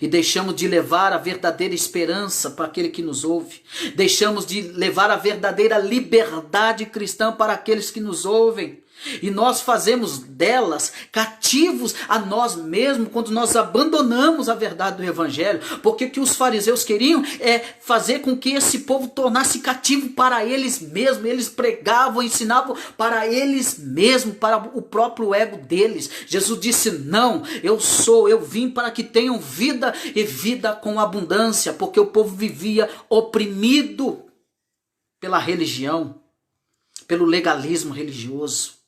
S1: E deixamos de levar a verdadeira esperança para aquele que nos ouve. Deixamos de levar a verdadeira liberdade cristã para aqueles que nos ouvem. E nós fazemos delas cativos a nós mesmos quando nós abandonamos a verdade do Evangelho. Porque o que os fariseus queriam é fazer com que esse povo tornasse cativo para eles mesmos. Eles pregavam, ensinavam para eles mesmos, para o próprio ego deles. Jesus disse: não, eu vim para que tenham vida e vida com abundância. Porque o povo vivia oprimido pela religião, pelo legalismo religioso.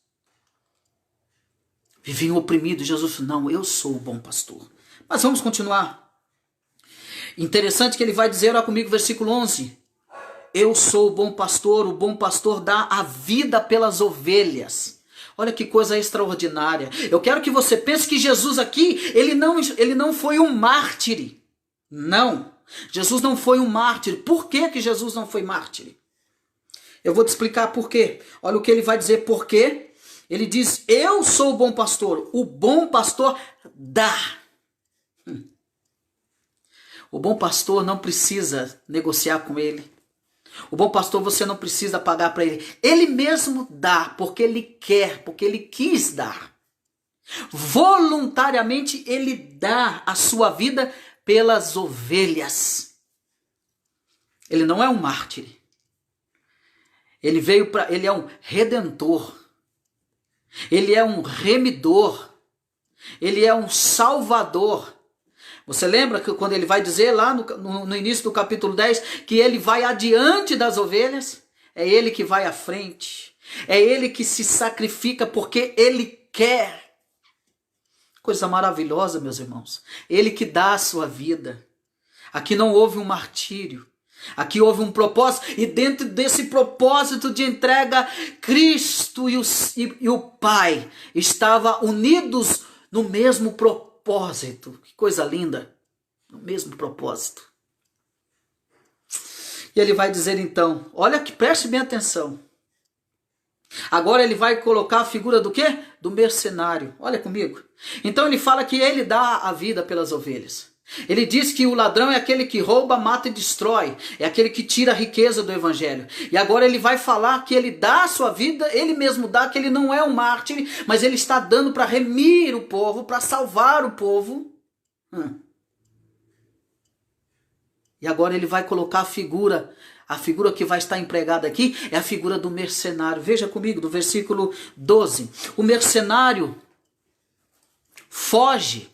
S1: Viviam oprimidos. Jesus disse: não, eu sou o bom pastor. Mas vamos continuar. Interessante que ele vai dizer, olha comigo, versículo 11. Eu sou o bom pastor dá a vida pelas ovelhas. Olha que coisa extraordinária. Eu quero que você pense que Jesus aqui, ele não foi um mártir. Não, Jesus não foi um mártir. Por que Jesus não foi mártir? Eu vou te explicar por quê. Olha o que ele vai dizer por quê. Ele diz: eu sou o bom pastor dá. O bom pastor não precisa negociar com ele. O bom pastor você não precisa pagar para ele. Ele mesmo dá, porque ele quer, porque ele quis dar. Voluntariamente ele dá a sua vida pelas ovelhas. Ele não é um mártir. Ele é um redentor. Ele é um remidor. Ele é um salvador. Você lembra que quando ele vai dizer lá no início do capítulo 10 que ele vai adiante das ovelhas? É ele que vai à frente. É ele que se sacrifica porque ele quer. Coisa maravilhosa, meus irmãos. Ele que dá a sua vida. Aqui não houve um martírio. Aqui houve um propósito, e dentro desse propósito de entrega, Cristo e o Pai estavam unidos no mesmo propósito. Que coisa linda! No mesmo propósito. E ele vai dizer então, olha que preste bem atenção. Agora ele vai colocar a figura do quê? Do mercenário. Olha comigo. Então ele fala que ele dá a vida pelas ovelhas. Ele diz que o ladrão é aquele que rouba, mata e destrói. É aquele que tira a riqueza do evangelho. E agora ele vai falar que ele dá a sua vida, ele mesmo dá, que ele não é um mártir, mas ele está dando para remir o povo, para salvar o povo. E agora ele vai colocar a figura que vai estar empregada aqui é a figura do mercenário. Veja comigo, do versículo 12. O mercenário foge.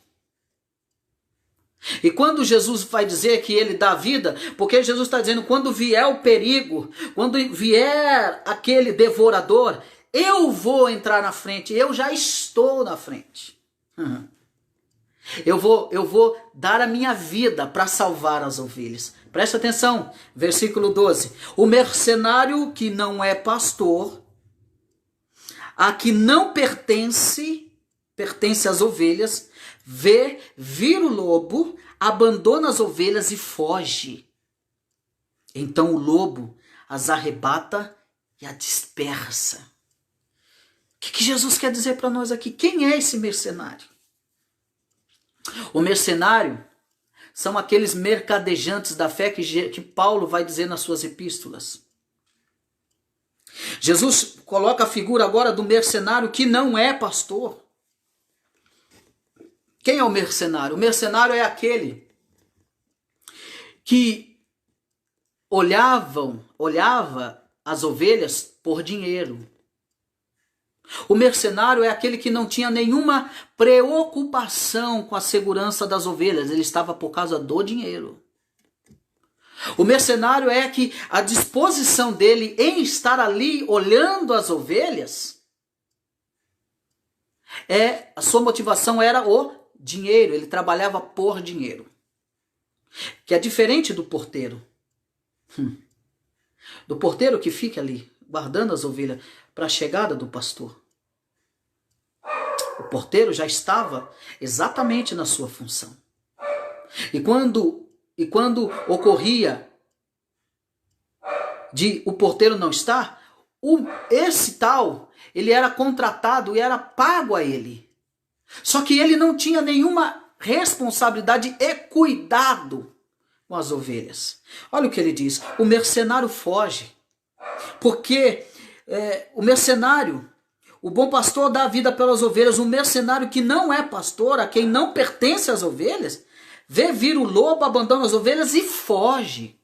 S1: E quando Jesus vai dizer que ele dá vida, porque Jesus está dizendo, quando vier o perigo, quando vier aquele devorador, eu vou entrar na frente, eu já estou na frente. Eu vou dar a minha vida para salvar as ovelhas. Presta atenção, versículo 12. O mercenário que não é pastor, a que não pertence às ovelhas, vir o lobo, abandona as ovelhas e foge. Então o lobo as arrebata e a dispersa. que Jesus quer dizer para nós aqui? Quem é esse mercenário? O mercenário são aqueles mercadejantes da fé que Paulo vai dizer nas suas epístolas. Jesus coloca a figura agora do mercenário que não é pastor. Quem é o mercenário? O mercenário é aquele que olhava as ovelhas por dinheiro. O mercenário é aquele que não tinha nenhuma preocupação com a segurança das ovelhas, ele estava por causa do dinheiro. O mercenário é que a disposição dele em estar ali olhando as ovelhas, a sua motivação era o dinheiro, ele trabalhava por dinheiro. Que é diferente do porteiro. Do porteiro que fica ali guardando as ovelhas para a chegada do pastor. O porteiro já estava exatamente na sua função. E quando ocorria de o porteiro não estar, esse tal, ele era contratado e era pago a ele. Só que ele não tinha nenhuma responsabilidade e cuidado com as ovelhas. Olha o que ele diz, o mercenário foge, porque o mercenário, o bom pastor dá a vida pelas ovelhas, o mercenário que não é pastor, a quem não pertence às ovelhas, vê vir o lobo, abandona as ovelhas e foge.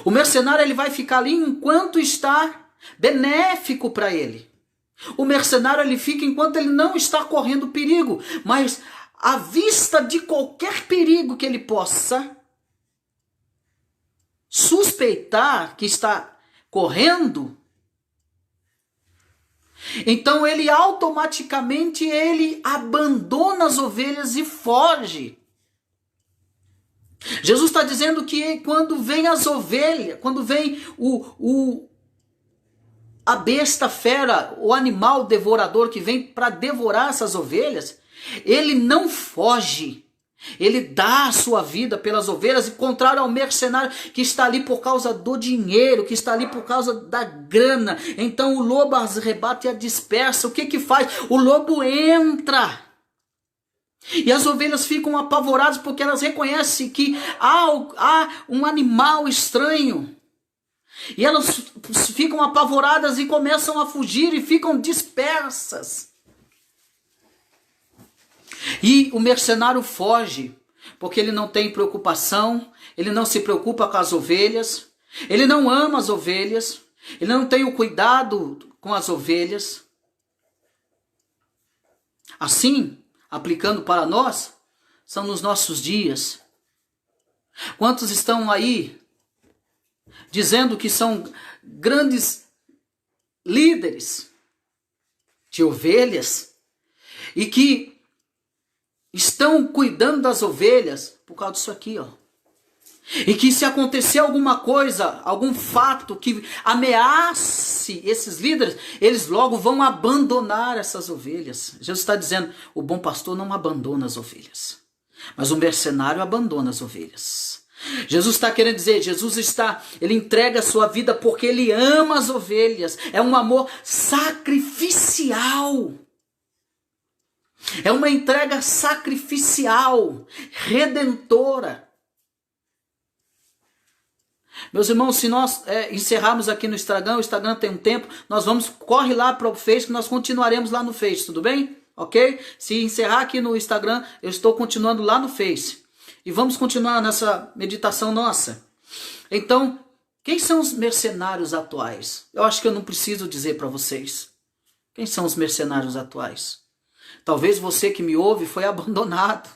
S1: O mercenário ele vai ficar ali enquanto está benéfico para ele. O mercenário ele fica enquanto ele não está correndo perigo, mas à vista de qualquer perigo que ele possa suspeitar que está correndo, então ele automaticamente abandona as ovelhas e foge. Jesus está dizendo que quando vem as ovelhas, quando vem a besta fera, o animal devorador que vem para devorar essas ovelhas, ele não foge. Ele dá a sua vida pelas ovelhas, e contrário ao mercenário que está ali por causa do dinheiro, que está ali por causa da grana. Então o lobo as arrebata e a dispersa. O que faz? O lobo entra. E as ovelhas ficam apavoradas porque elas reconhecem que há um animal estranho. E elas ficam apavoradas e começam a fugir e ficam dispersas. E o mercenário foge, porque ele não tem preocupação, ele não se preocupa com as ovelhas, ele não ama as ovelhas, ele não tem o cuidado com as ovelhas. Assim, aplicando para nós, são nos nossos dias. Quantos estão aí dizendo que são grandes líderes de ovelhas e que estão cuidando das ovelhas por causa disso aqui, ó. E que se acontecer alguma coisa, algum fato que ameace esses líderes, eles logo vão abandonar essas ovelhas. Jesus está dizendo, o bom pastor não abandona as ovelhas, mas o mercenário abandona as ovelhas. Jesus está querendo dizer, ele entrega a sua vida porque ele ama as ovelhas. É um amor sacrificial. É uma entrega sacrificial, redentora. Meus irmãos, se nós encerrarmos aqui no Instagram, o Instagram tem um tempo, corre lá para o Face, que nós continuaremos lá no Face, tudo bem? Ok? Se encerrar aqui no Instagram, eu estou continuando lá no Face. E vamos continuar nessa meditação nossa. Então, quem são os mercenários atuais? Eu acho que eu não preciso dizer para vocês. Quem são os mercenários atuais? Talvez você que me ouve foi abandonado.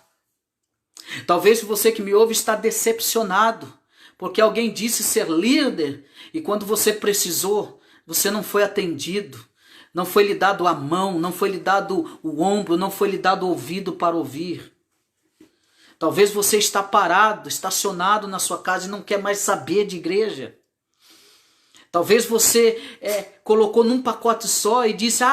S1: Talvez você que me ouve está decepcionado, porque alguém disse ser líder e quando você precisou, você não foi atendido, não foi lhe dado a mão, não foi lhe dado o ombro, não foi lhe dado o ouvido para ouvir. Talvez você está parado, estacionado na sua casa e não quer mais saber de igreja. Talvez você colocou num pacote só e disse,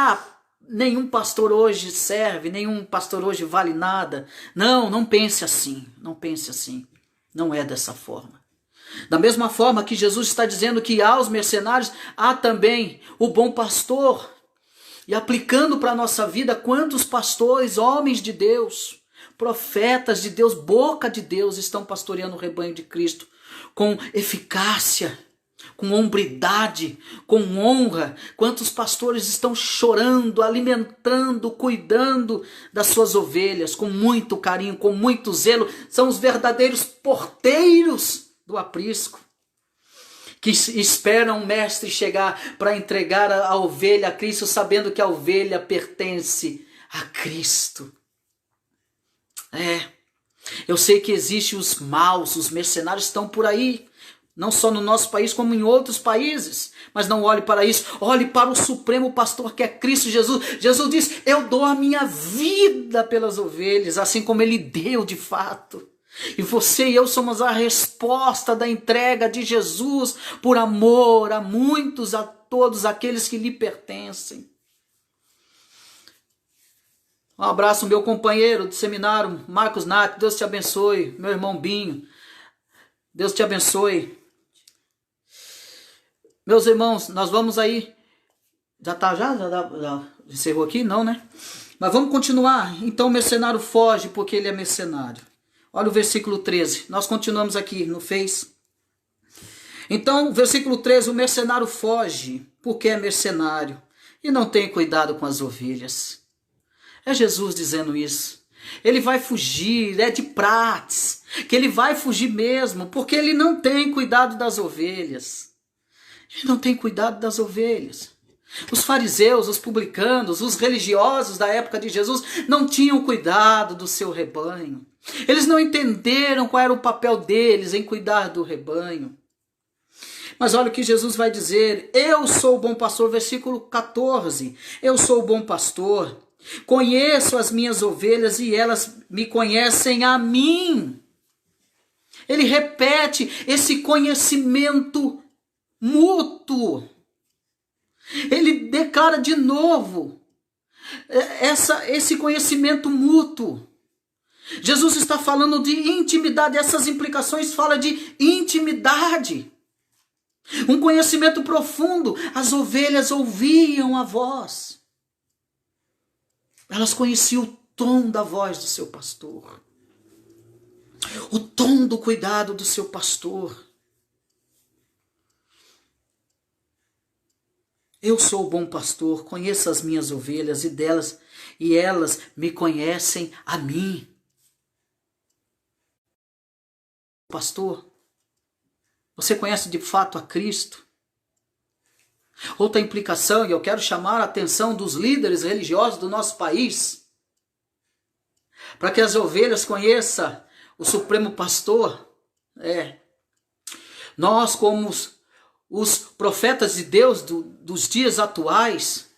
S1: nenhum pastor hoje serve, nenhum pastor hoje vale nada. Não pense assim, não pense assim. Não é dessa forma. Da mesma forma que Jesus está dizendo que há os mercenários, há também o bom pastor. E aplicando para a nossa vida, quantos pastores, homens de Deus, profetas de Deus, boca de Deus, estão pastoreando o rebanho de Cristo com eficácia, com hombridade, com honra. Quantos pastores estão chorando, alimentando, cuidando das suas ovelhas, com muito carinho, com muito zelo. São os verdadeiros porteiros do aprisco, que esperam o mestre chegar para entregar a ovelha a Cristo, sabendo que a ovelha pertence a Cristo. Eu sei que existem os maus, os mercenários estão por aí, não só no nosso país, como em outros países. Mas não olhe para isso, olhe para o supremo pastor que é Cristo Jesus. Jesus diz, eu dou a minha vida pelas ovelhas, assim como ele deu de fato. E você e eu somos a resposta da entrega de Jesus por amor a muitos, a todos aqueles que lhe pertencem. Um abraço, meu companheiro de seminário, Marcos Nath, Deus te abençoe. Meu irmão Binho, Deus te abençoe. Meus irmãos, nós vamos aí. Já encerrou aqui? Não, né? Mas vamos continuar. Então o mercenário foge porque ele é mercenário. Olha o versículo 13. Nós continuamos aqui no Face. Então, versículo 13, o mercenário foge porque é mercenário e não tem cuidado com as ovelhas. É Jesus dizendo isso. Ele vai fugir, é de prates, que ele vai fugir mesmo, porque ele não tem cuidado das ovelhas. Ele não tem cuidado das ovelhas. Os fariseus, os publicanos, os religiosos da época de Jesus não tinham cuidado do seu rebanho. Eles não entenderam qual era o papel deles em cuidar do rebanho. Mas olha o que Jesus vai dizer. Eu sou o bom pastor, versículo 14. Eu sou o bom pastor. Conheço as minhas ovelhas e elas me conhecem a mim. Ele repete esse conhecimento mútuo. Ele declara de novo esse conhecimento mútuo. Jesus está falando de intimidade, essas implicações falam de intimidade. Um conhecimento profundo. As ovelhas ouviam a voz. Elas conheciam o tom da voz do seu pastor. O tom do cuidado do seu pastor. Eu sou o bom pastor, conheço as minhas ovelhas e elas me conhecem a mim. Pastor, você conhece de fato a Cristo? Outra implicação, e eu quero chamar a atenção dos líderes religiosos do nosso país, para que as ovelhas conheçam o Supremo Pastor. Nós, como os profetas de Deus dos dias atuais,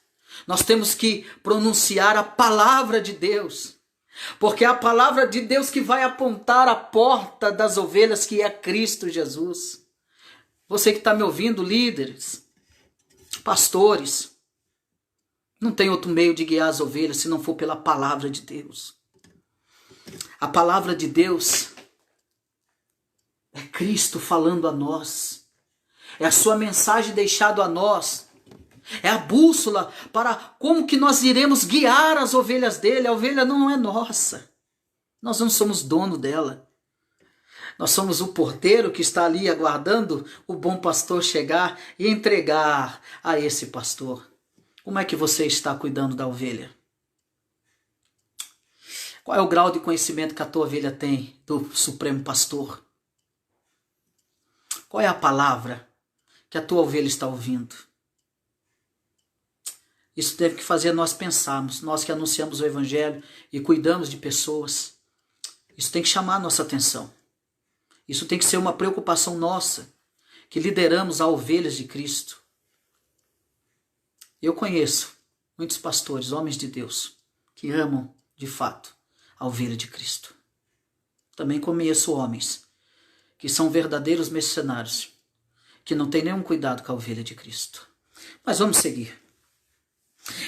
S1: nós temos que pronunciar a palavra de Deus, porque é a palavra de Deus que vai apontar a porta das ovelhas, que é Cristo Jesus. Você que está me ouvindo, líderes, pastores, não tem outro meio de guiar as ovelhas se não for pela palavra de Deus. A palavra de Deus é Cristo falando a nós. É a sua mensagem deixada a nós. É a bússola para como que nós iremos guiar as ovelhas dele. A ovelha não é nossa. Nós não somos dono dela. Nós somos o porteiro que está ali aguardando o bom pastor chegar e entregar a esse pastor. Como é que você está cuidando da ovelha? Qual é o grau de conhecimento que a tua ovelha tem do Supremo Pastor? Qual é a palavra que a tua ovelha está ouvindo? Isso deve que fazer nós pensarmos, nós que anunciamos o Evangelho e cuidamos de pessoas. Isso tem que chamar a nossa atenção. Isso tem que ser uma preocupação nossa, que lideramos a ovelhas de Cristo. Eu conheço muitos pastores, homens de Deus, que amam de fato a ovelha de Cristo. Também conheço homens que são verdadeiros mercenários, que não têm nenhum cuidado com a ovelha de Cristo. Mas vamos seguir.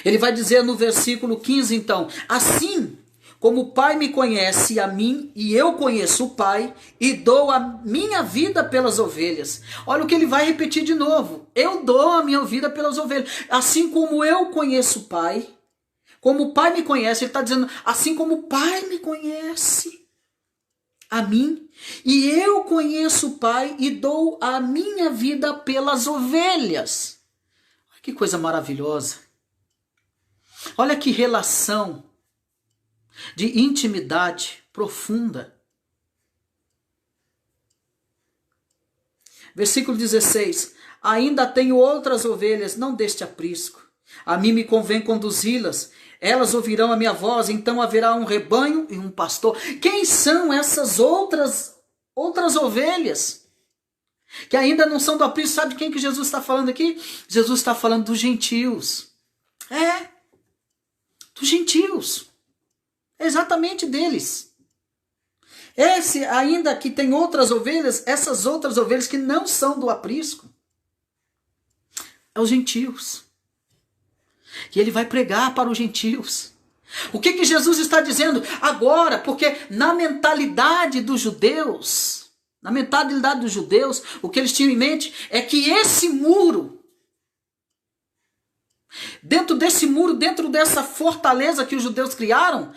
S1: Ele vai dizer no versículo 15, então, assim como o Pai me conhece a mim, e eu conheço o Pai, e dou a minha vida pelas ovelhas. Olha o que ele vai repetir de novo. Eu dou a minha vida pelas ovelhas. Assim como eu conheço o Pai, como o Pai me conhece, ele está dizendo, assim como o Pai me conhece a mim, e eu conheço o Pai, e dou a minha vida pelas ovelhas. Olha que coisa maravilhosa. Olha que relação de intimidade profunda. Versículo 16. Ainda tenho outras ovelhas, não deste aprisco. A mim me convém conduzi-las. Elas ouvirão a minha voz, então haverá um rebanho e um pastor. Quem são essas outras ovelhas? Que ainda não são do aprisco. Sabe de quem que Jesus está falando aqui? Jesus está falando dos gentios. Dos gentios. Exatamente deles. Esse ainda que tem outras ovelhas, essas outras ovelhas que não são do aprisco, é os gentios. E ele vai pregar para os gentios. O que Jesus está dizendo agora? Porque na mentalidade dos judeus, o que eles tinham em mente é que esse muro, dentro desse muro, dentro dessa fortaleza que os judeus criaram,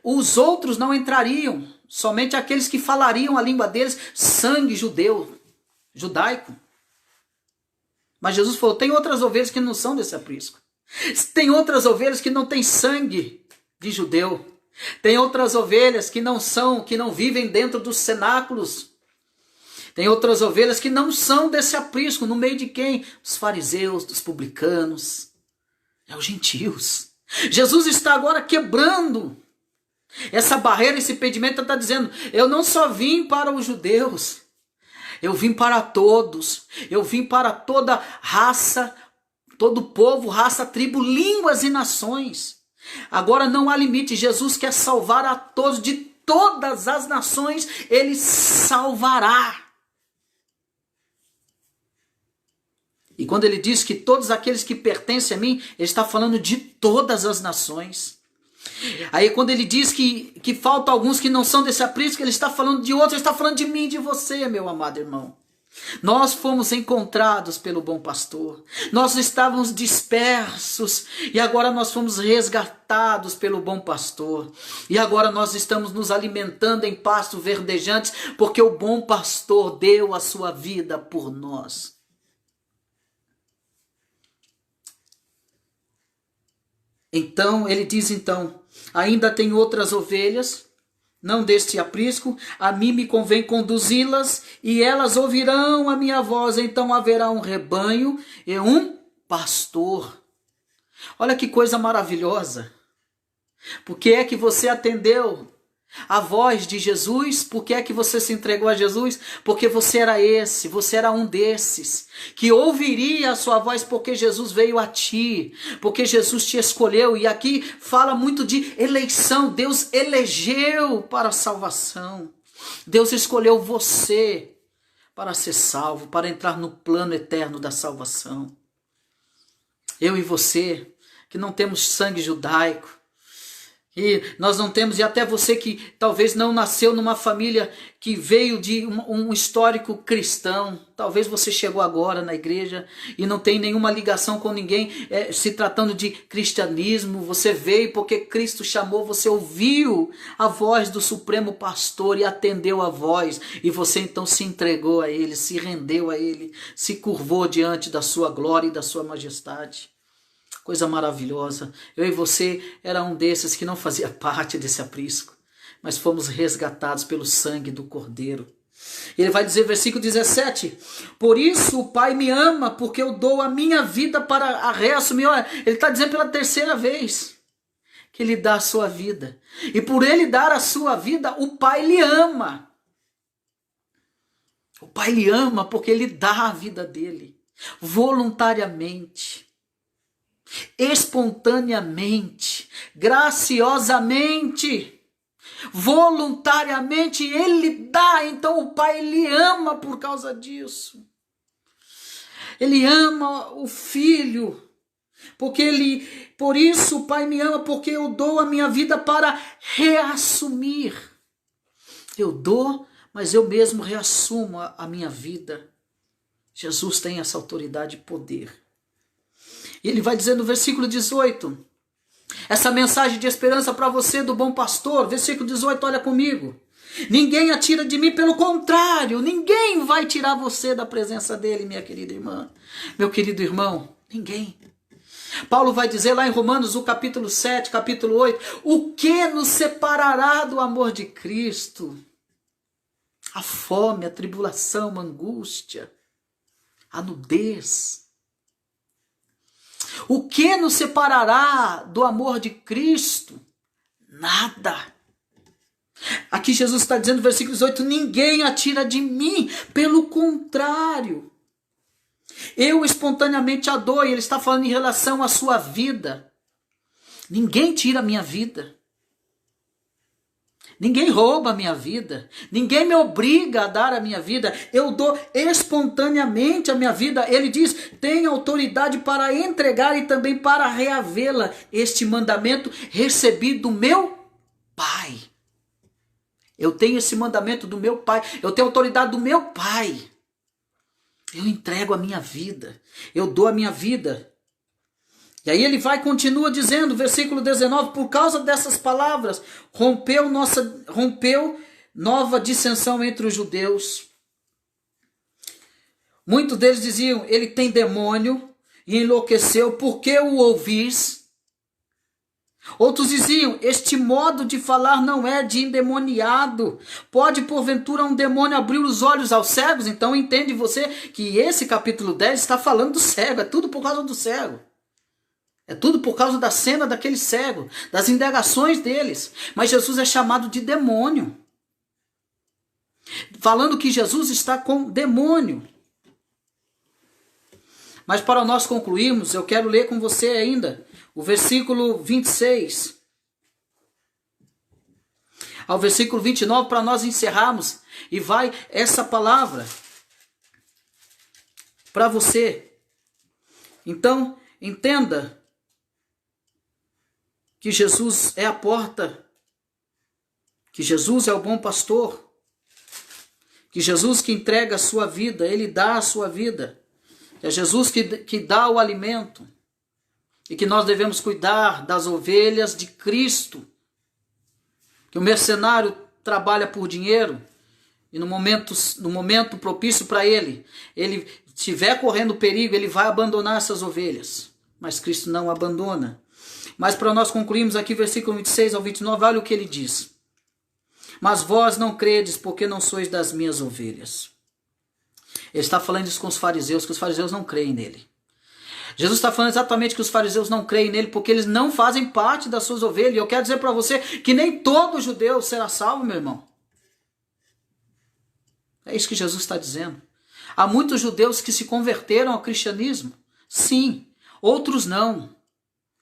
S1: os outros não entrariam, somente aqueles que falariam a língua deles, sangue judaico. Mas Jesus falou, tem outras ovelhas que não são desse aprisco. Tem outras ovelhas que não têm sangue de judeu. Tem outras ovelhas que não vivem dentro dos cenáculos. Tem outras ovelhas que não são desse aprisco, no meio de quem? Os fariseus, dos publicanos. É os gentios. Jesus está agora quebrando essa barreira, esse impedimento, está dizendo, eu não só vim para os judeus, eu vim para todos, eu vim para toda raça, todo povo, raça, tribo, línguas e nações. Agora não há limite, Jesus quer salvar a todos, de todas as nações, ele salvará. E quando ele diz que todos aqueles que pertencem a mim, ele está falando de todas as nações. Aí quando ele diz que faltam alguns que não são desse aprisco, ele está falando de outros, ele está falando de mim e de você, meu amado irmão. Nós fomos encontrados pelo bom pastor. Nós estávamos dispersos e agora nós fomos resgatados pelo bom pastor. E agora nós estamos nos alimentando em pastos verdejantes, porque o bom pastor deu a sua vida por nós. Então, ele diz ainda tem outras ovelhas, não deste aprisco, a mim me convém conduzi-las, e elas ouvirão a minha voz, então haverá um rebanho e um pastor. Olha que coisa maravilhosa. Por que é que você atendeu a voz de Jesus? Por que é que você se entregou a Jesus? Porque você era um desses, que ouviria a sua voz, porque Jesus veio a ti, porque Jesus te escolheu. E aqui fala muito de eleição. Deus elegeu para a salvação. Deus escolheu você para ser salvo, para entrar no plano eterno da salvação. Eu e você, que não temos sangue judaico, e nós não temos, e até você que talvez não nasceu numa família que veio de um histórico cristão, talvez você chegou agora na igreja e não tem nenhuma ligação com ninguém, se tratando de cristianismo, você veio porque Cristo chamou, você ouviu a voz do Supremo Pastor e atendeu a voz, e você então se entregou a Ele, se rendeu a Ele, se curvou diante da sua glória e da sua majestade. Coisa maravilhosa. Eu e você era um desses que não fazia parte desse aprisco, mas fomos resgatados pelo sangue do Cordeiro. Ele vai dizer, versículo 17, por isso o Pai me ama, porque eu dou a minha vida para reassumir. Olha, ele está dizendo pela terceira vez que ele dá a sua vida. E por ele dar a sua vida, o Pai lhe ama. O Pai lhe ama porque ele dá a vida dele, voluntariamente, espontaneamente, graciosamente, voluntariamente, ele dá. Então o Pai lhe ama por causa disso. Ele ama o Filho, Por isso o Pai me ama, porque eu dou a minha vida para reassumir. Eu dou, mas eu mesmo reassumo a minha vida. Jesus tem essa autoridade e poder. E ele vai dizer no versículo 18, essa mensagem de esperança para você do bom pastor, versículo 18, olha comigo. Ninguém a tira de mim, pelo contrário, ninguém vai tirar você da presença dele, minha querida irmã. Meu querido irmão, ninguém. Paulo vai dizer lá em Romanos, o capítulo 7, capítulo 8, o que nos separará do amor de Cristo? A fome, a tribulação, a angústia, a nudez. O que nos separará do amor de Cristo? Nada. Aqui Jesus está dizendo no versículo 18, ninguém a tira de mim, pelo contrário. Eu espontaneamente a dou, e ele está falando em relação à sua vida. Ninguém tira a minha vida. Ninguém rouba a minha vida. Ninguém me obriga a dar a minha vida. Eu dou espontaneamente a minha vida. Ele diz, tenho autoridade para entregar e também para reavê-la. Este mandamento recebi do meu Pai. Eu tenho esse mandamento do meu Pai. Eu tenho autoridade do meu Pai. Eu entrego a minha vida. Eu dou a minha vida. E aí ele continua dizendo, versículo 19, por causa dessas palavras, rompeu nova dissensão entre os judeus. Muitos deles diziam, ele tem demônio e enlouqueceu, por que o ouvis? Outros diziam, este modo de falar não é de endemoniado. Pode porventura um demônio abrir os olhos aos cegos? Então entende você que esse capítulo 10 está falando do cego, é tudo por causa do cego. É tudo por causa da cena daquele cego, das indagações deles. Mas Jesus é chamado de demônio. Falando que Jesus está com demônio. Mas para nós concluirmos, eu quero ler com você ainda o versículo 26 ao versículo 29 para nós encerrarmos. E vai essa palavra para você. Então, entenda que Jesus é a porta, que Jesus é o bom pastor, que Jesus que entrega a sua vida, ele dá a sua vida, é Jesus que dá o alimento, e que nós devemos cuidar das ovelhas de Cristo, que o mercenário trabalha por dinheiro, e no momento propício para ele estiver correndo perigo, ele vai abandonar essas ovelhas, mas Cristo não abandona. Mas para nós concluirmos aqui, versículo 26 ao 29, olha o que ele diz. Mas vós não credes, porque não sois das minhas ovelhas. Ele está falando isso com os fariseus, que os fariseus não creem nele. Jesus está falando exatamente que os fariseus não creem nele, porque eles não fazem parte das suas ovelhas. E eu quero dizer para você que nem todo judeu será salvo, meu irmão. É isso que Jesus está dizendo. Há muitos judeus que se converteram ao cristianismo. Sim, outros não.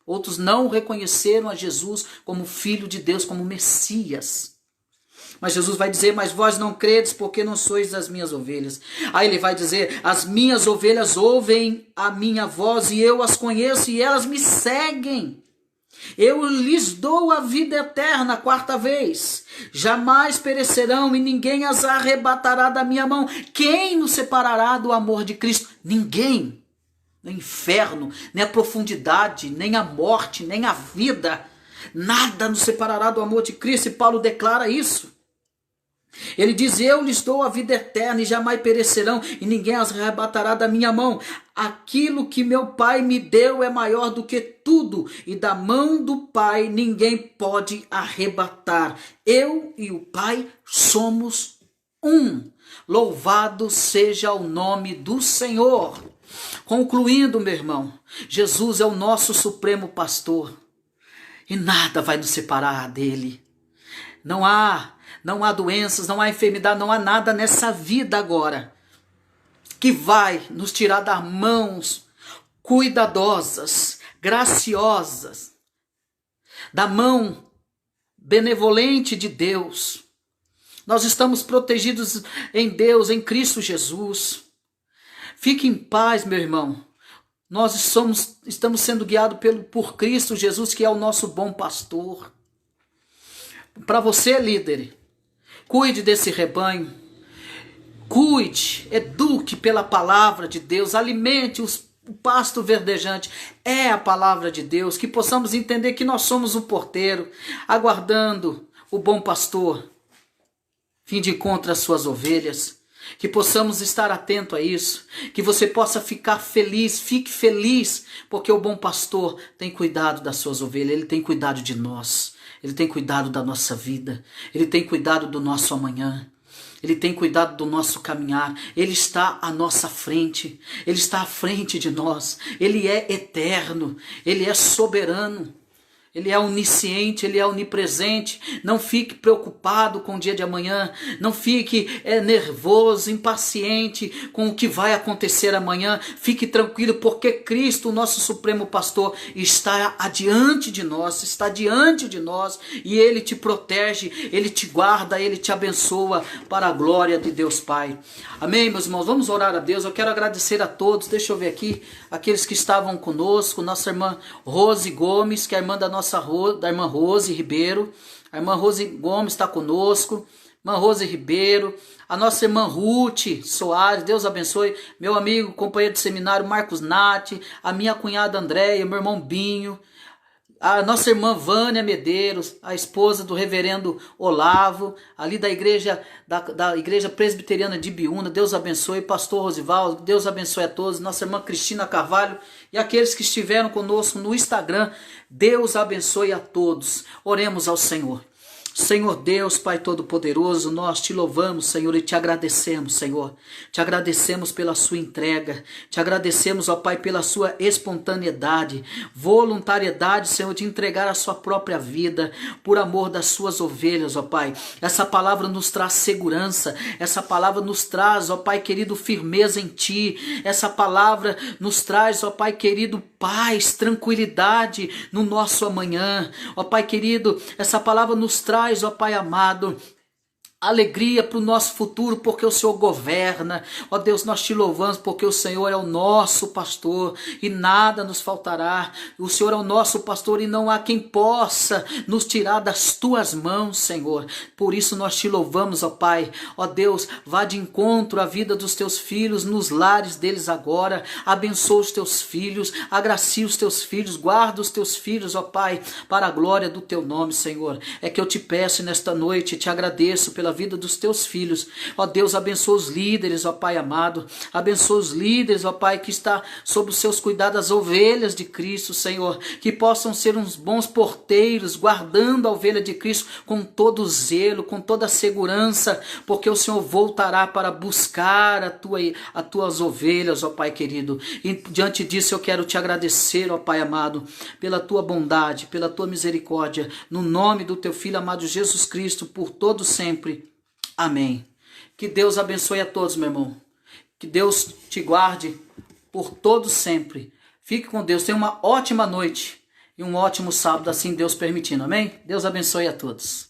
S1: Outros não reconheceram a Jesus como Filho de Deus, como Messias. Mas Jesus vai dizer, mas vós não credes porque não sois das minhas ovelhas. Aí ele vai dizer, as minhas ovelhas ouvem a minha voz e eu as conheço e elas me seguem. Eu lhes dou a vida eterna, quarta vez. Jamais perecerão e ninguém as arrebatará da minha mão. Quem nos separará do amor de Cristo? Ninguém. Nem o inferno, nem a profundidade, nem a morte, nem a vida. Nada nos separará do amor de Cristo. E Paulo declara isso. Ele diz, eu lhes dou a vida eterna e jamais perecerão e ninguém as arrebatará da minha mão. Aquilo que meu Pai me deu é maior do que tudo e da mão do Pai ninguém pode arrebatar. Eu e o Pai somos um. Louvado seja o nome do Senhor. Concluindo, meu irmão, Jesus é o nosso supremo pastor e nada vai nos separar dele. Não há doenças, não há enfermidade, não há nada nessa vida agora que vai nos tirar das mãos cuidadosas, graciosas, da mão benevolente de Deus. Nós estamos protegidos em Deus, em Cristo Jesus. Fique em paz, meu irmão. Nós estamos sendo guiados por Cristo Jesus, que é o nosso bom pastor. Para você, líder, cuide desse rebanho. Cuide, eduque pela palavra de Deus, alimente o pasto verdejante. É a palavra de Deus, que possamos entender que nós somos o porteiro, aguardando o bom pastor, fim de encontro às suas ovelhas. Que possamos estar atento a isso, que você possa ficar feliz, fique feliz, porque o bom pastor tem cuidado das suas ovelhas, ele tem cuidado de nós, ele tem cuidado da nossa vida, ele tem cuidado do nosso amanhã. Ele tem cuidado do nosso caminhar, Ele está à nossa frente, Ele está à frente de nós, Ele é eterno, Ele é soberano, Ele é onisciente, Ele é onipresente. Não fique preocupado com o dia de amanhã, não fique nervoso, impaciente com o que vai acontecer amanhã. Fique tranquilo, porque Cristo, o nosso supremo pastor, está adiante de nós, e Ele te protege, Ele te guarda, Ele te abençoa para a glória de Deus Pai. Amém, meus irmãos? Vamos orar a Deus. Eu quero agradecer a todos, deixa eu ver aqui, aqueles que estavam conosco, nossa irmã Rose Gomes, que é a irmã da irmã Rose Ribeiro. A irmã Rose Gomes está conosco, irmã Rose Ribeiro, a nossa irmã Ruth Soares, Deus abençoe, meu amigo, companheiro de seminário Marcos Nati, a minha cunhada Andréia, meu irmão Binho, a nossa irmã Vânia Medeiros, a esposa do reverendo Olavo, ali da igreja presbiteriana de Biúna, Deus abençoe, pastor Rosivaldo, Deus abençoe a todos, nossa irmã Cristina Carvalho e aqueles que estiveram conosco no Instagram, Deus abençoe a todos. Oremos ao Senhor. Senhor Deus, Pai Todo-Poderoso, nós te louvamos, Senhor, e te agradecemos, Senhor. Te agradecemos pela sua entrega, te agradecemos, ó Pai, pela sua espontaneidade, voluntariedade, Senhor, de entregar a sua própria vida por amor das suas ovelhas, ó Pai. Essa palavra nos traz segurança, essa palavra nos traz, ó Pai querido, firmeza em Ti. Essa palavra nos traz, ó Pai querido, paz, tranquilidade no nosso amanhã. Ó Pai querido, essa palavra nos traz, ó Pai amado, alegria para o nosso futuro, porque o Senhor governa. Ó Deus, nós te louvamos porque o Senhor é o nosso pastor e nada nos faltará. O Senhor é o nosso pastor e não há quem possa nos tirar das tuas mãos, Senhor. Por isso nós te louvamos, ó Pai. Ó Deus, vá de encontro à vida dos teus filhos, nos lares deles agora. Abençoa os teus filhos, agracia os teus filhos, guarda os teus filhos, ó Pai, para a glória do teu nome, Senhor. É que eu te peço nesta noite, te agradeço pela vida dos teus filhos. Ó Deus, abençoa os líderes, ó Pai amado. Abençoa os líderes, ó Pai, que está sob os seus cuidados, as ovelhas de Cristo, Senhor. Que possam ser uns bons porteiros, guardando a ovelha de Cristo com todo zelo, com toda segurança, porque o Senhor voltará para buscar as tuas ovelhas, ó Pai querido. E diante disso eu quero te agradecer, ó Pai amado, pela tua bondade, pela tua misericórdia, no nome do teu Filho amado Jesus Cristo, por todo sempre. Amém. Que Deus abençoe a todos, meu irmão. Que Deus te guarde por todo sempre. Fique com Deus. Tenha uma ótima noite e um ótimo sábado, assim Deus permitindo. Amém? Deus abençoe a todos.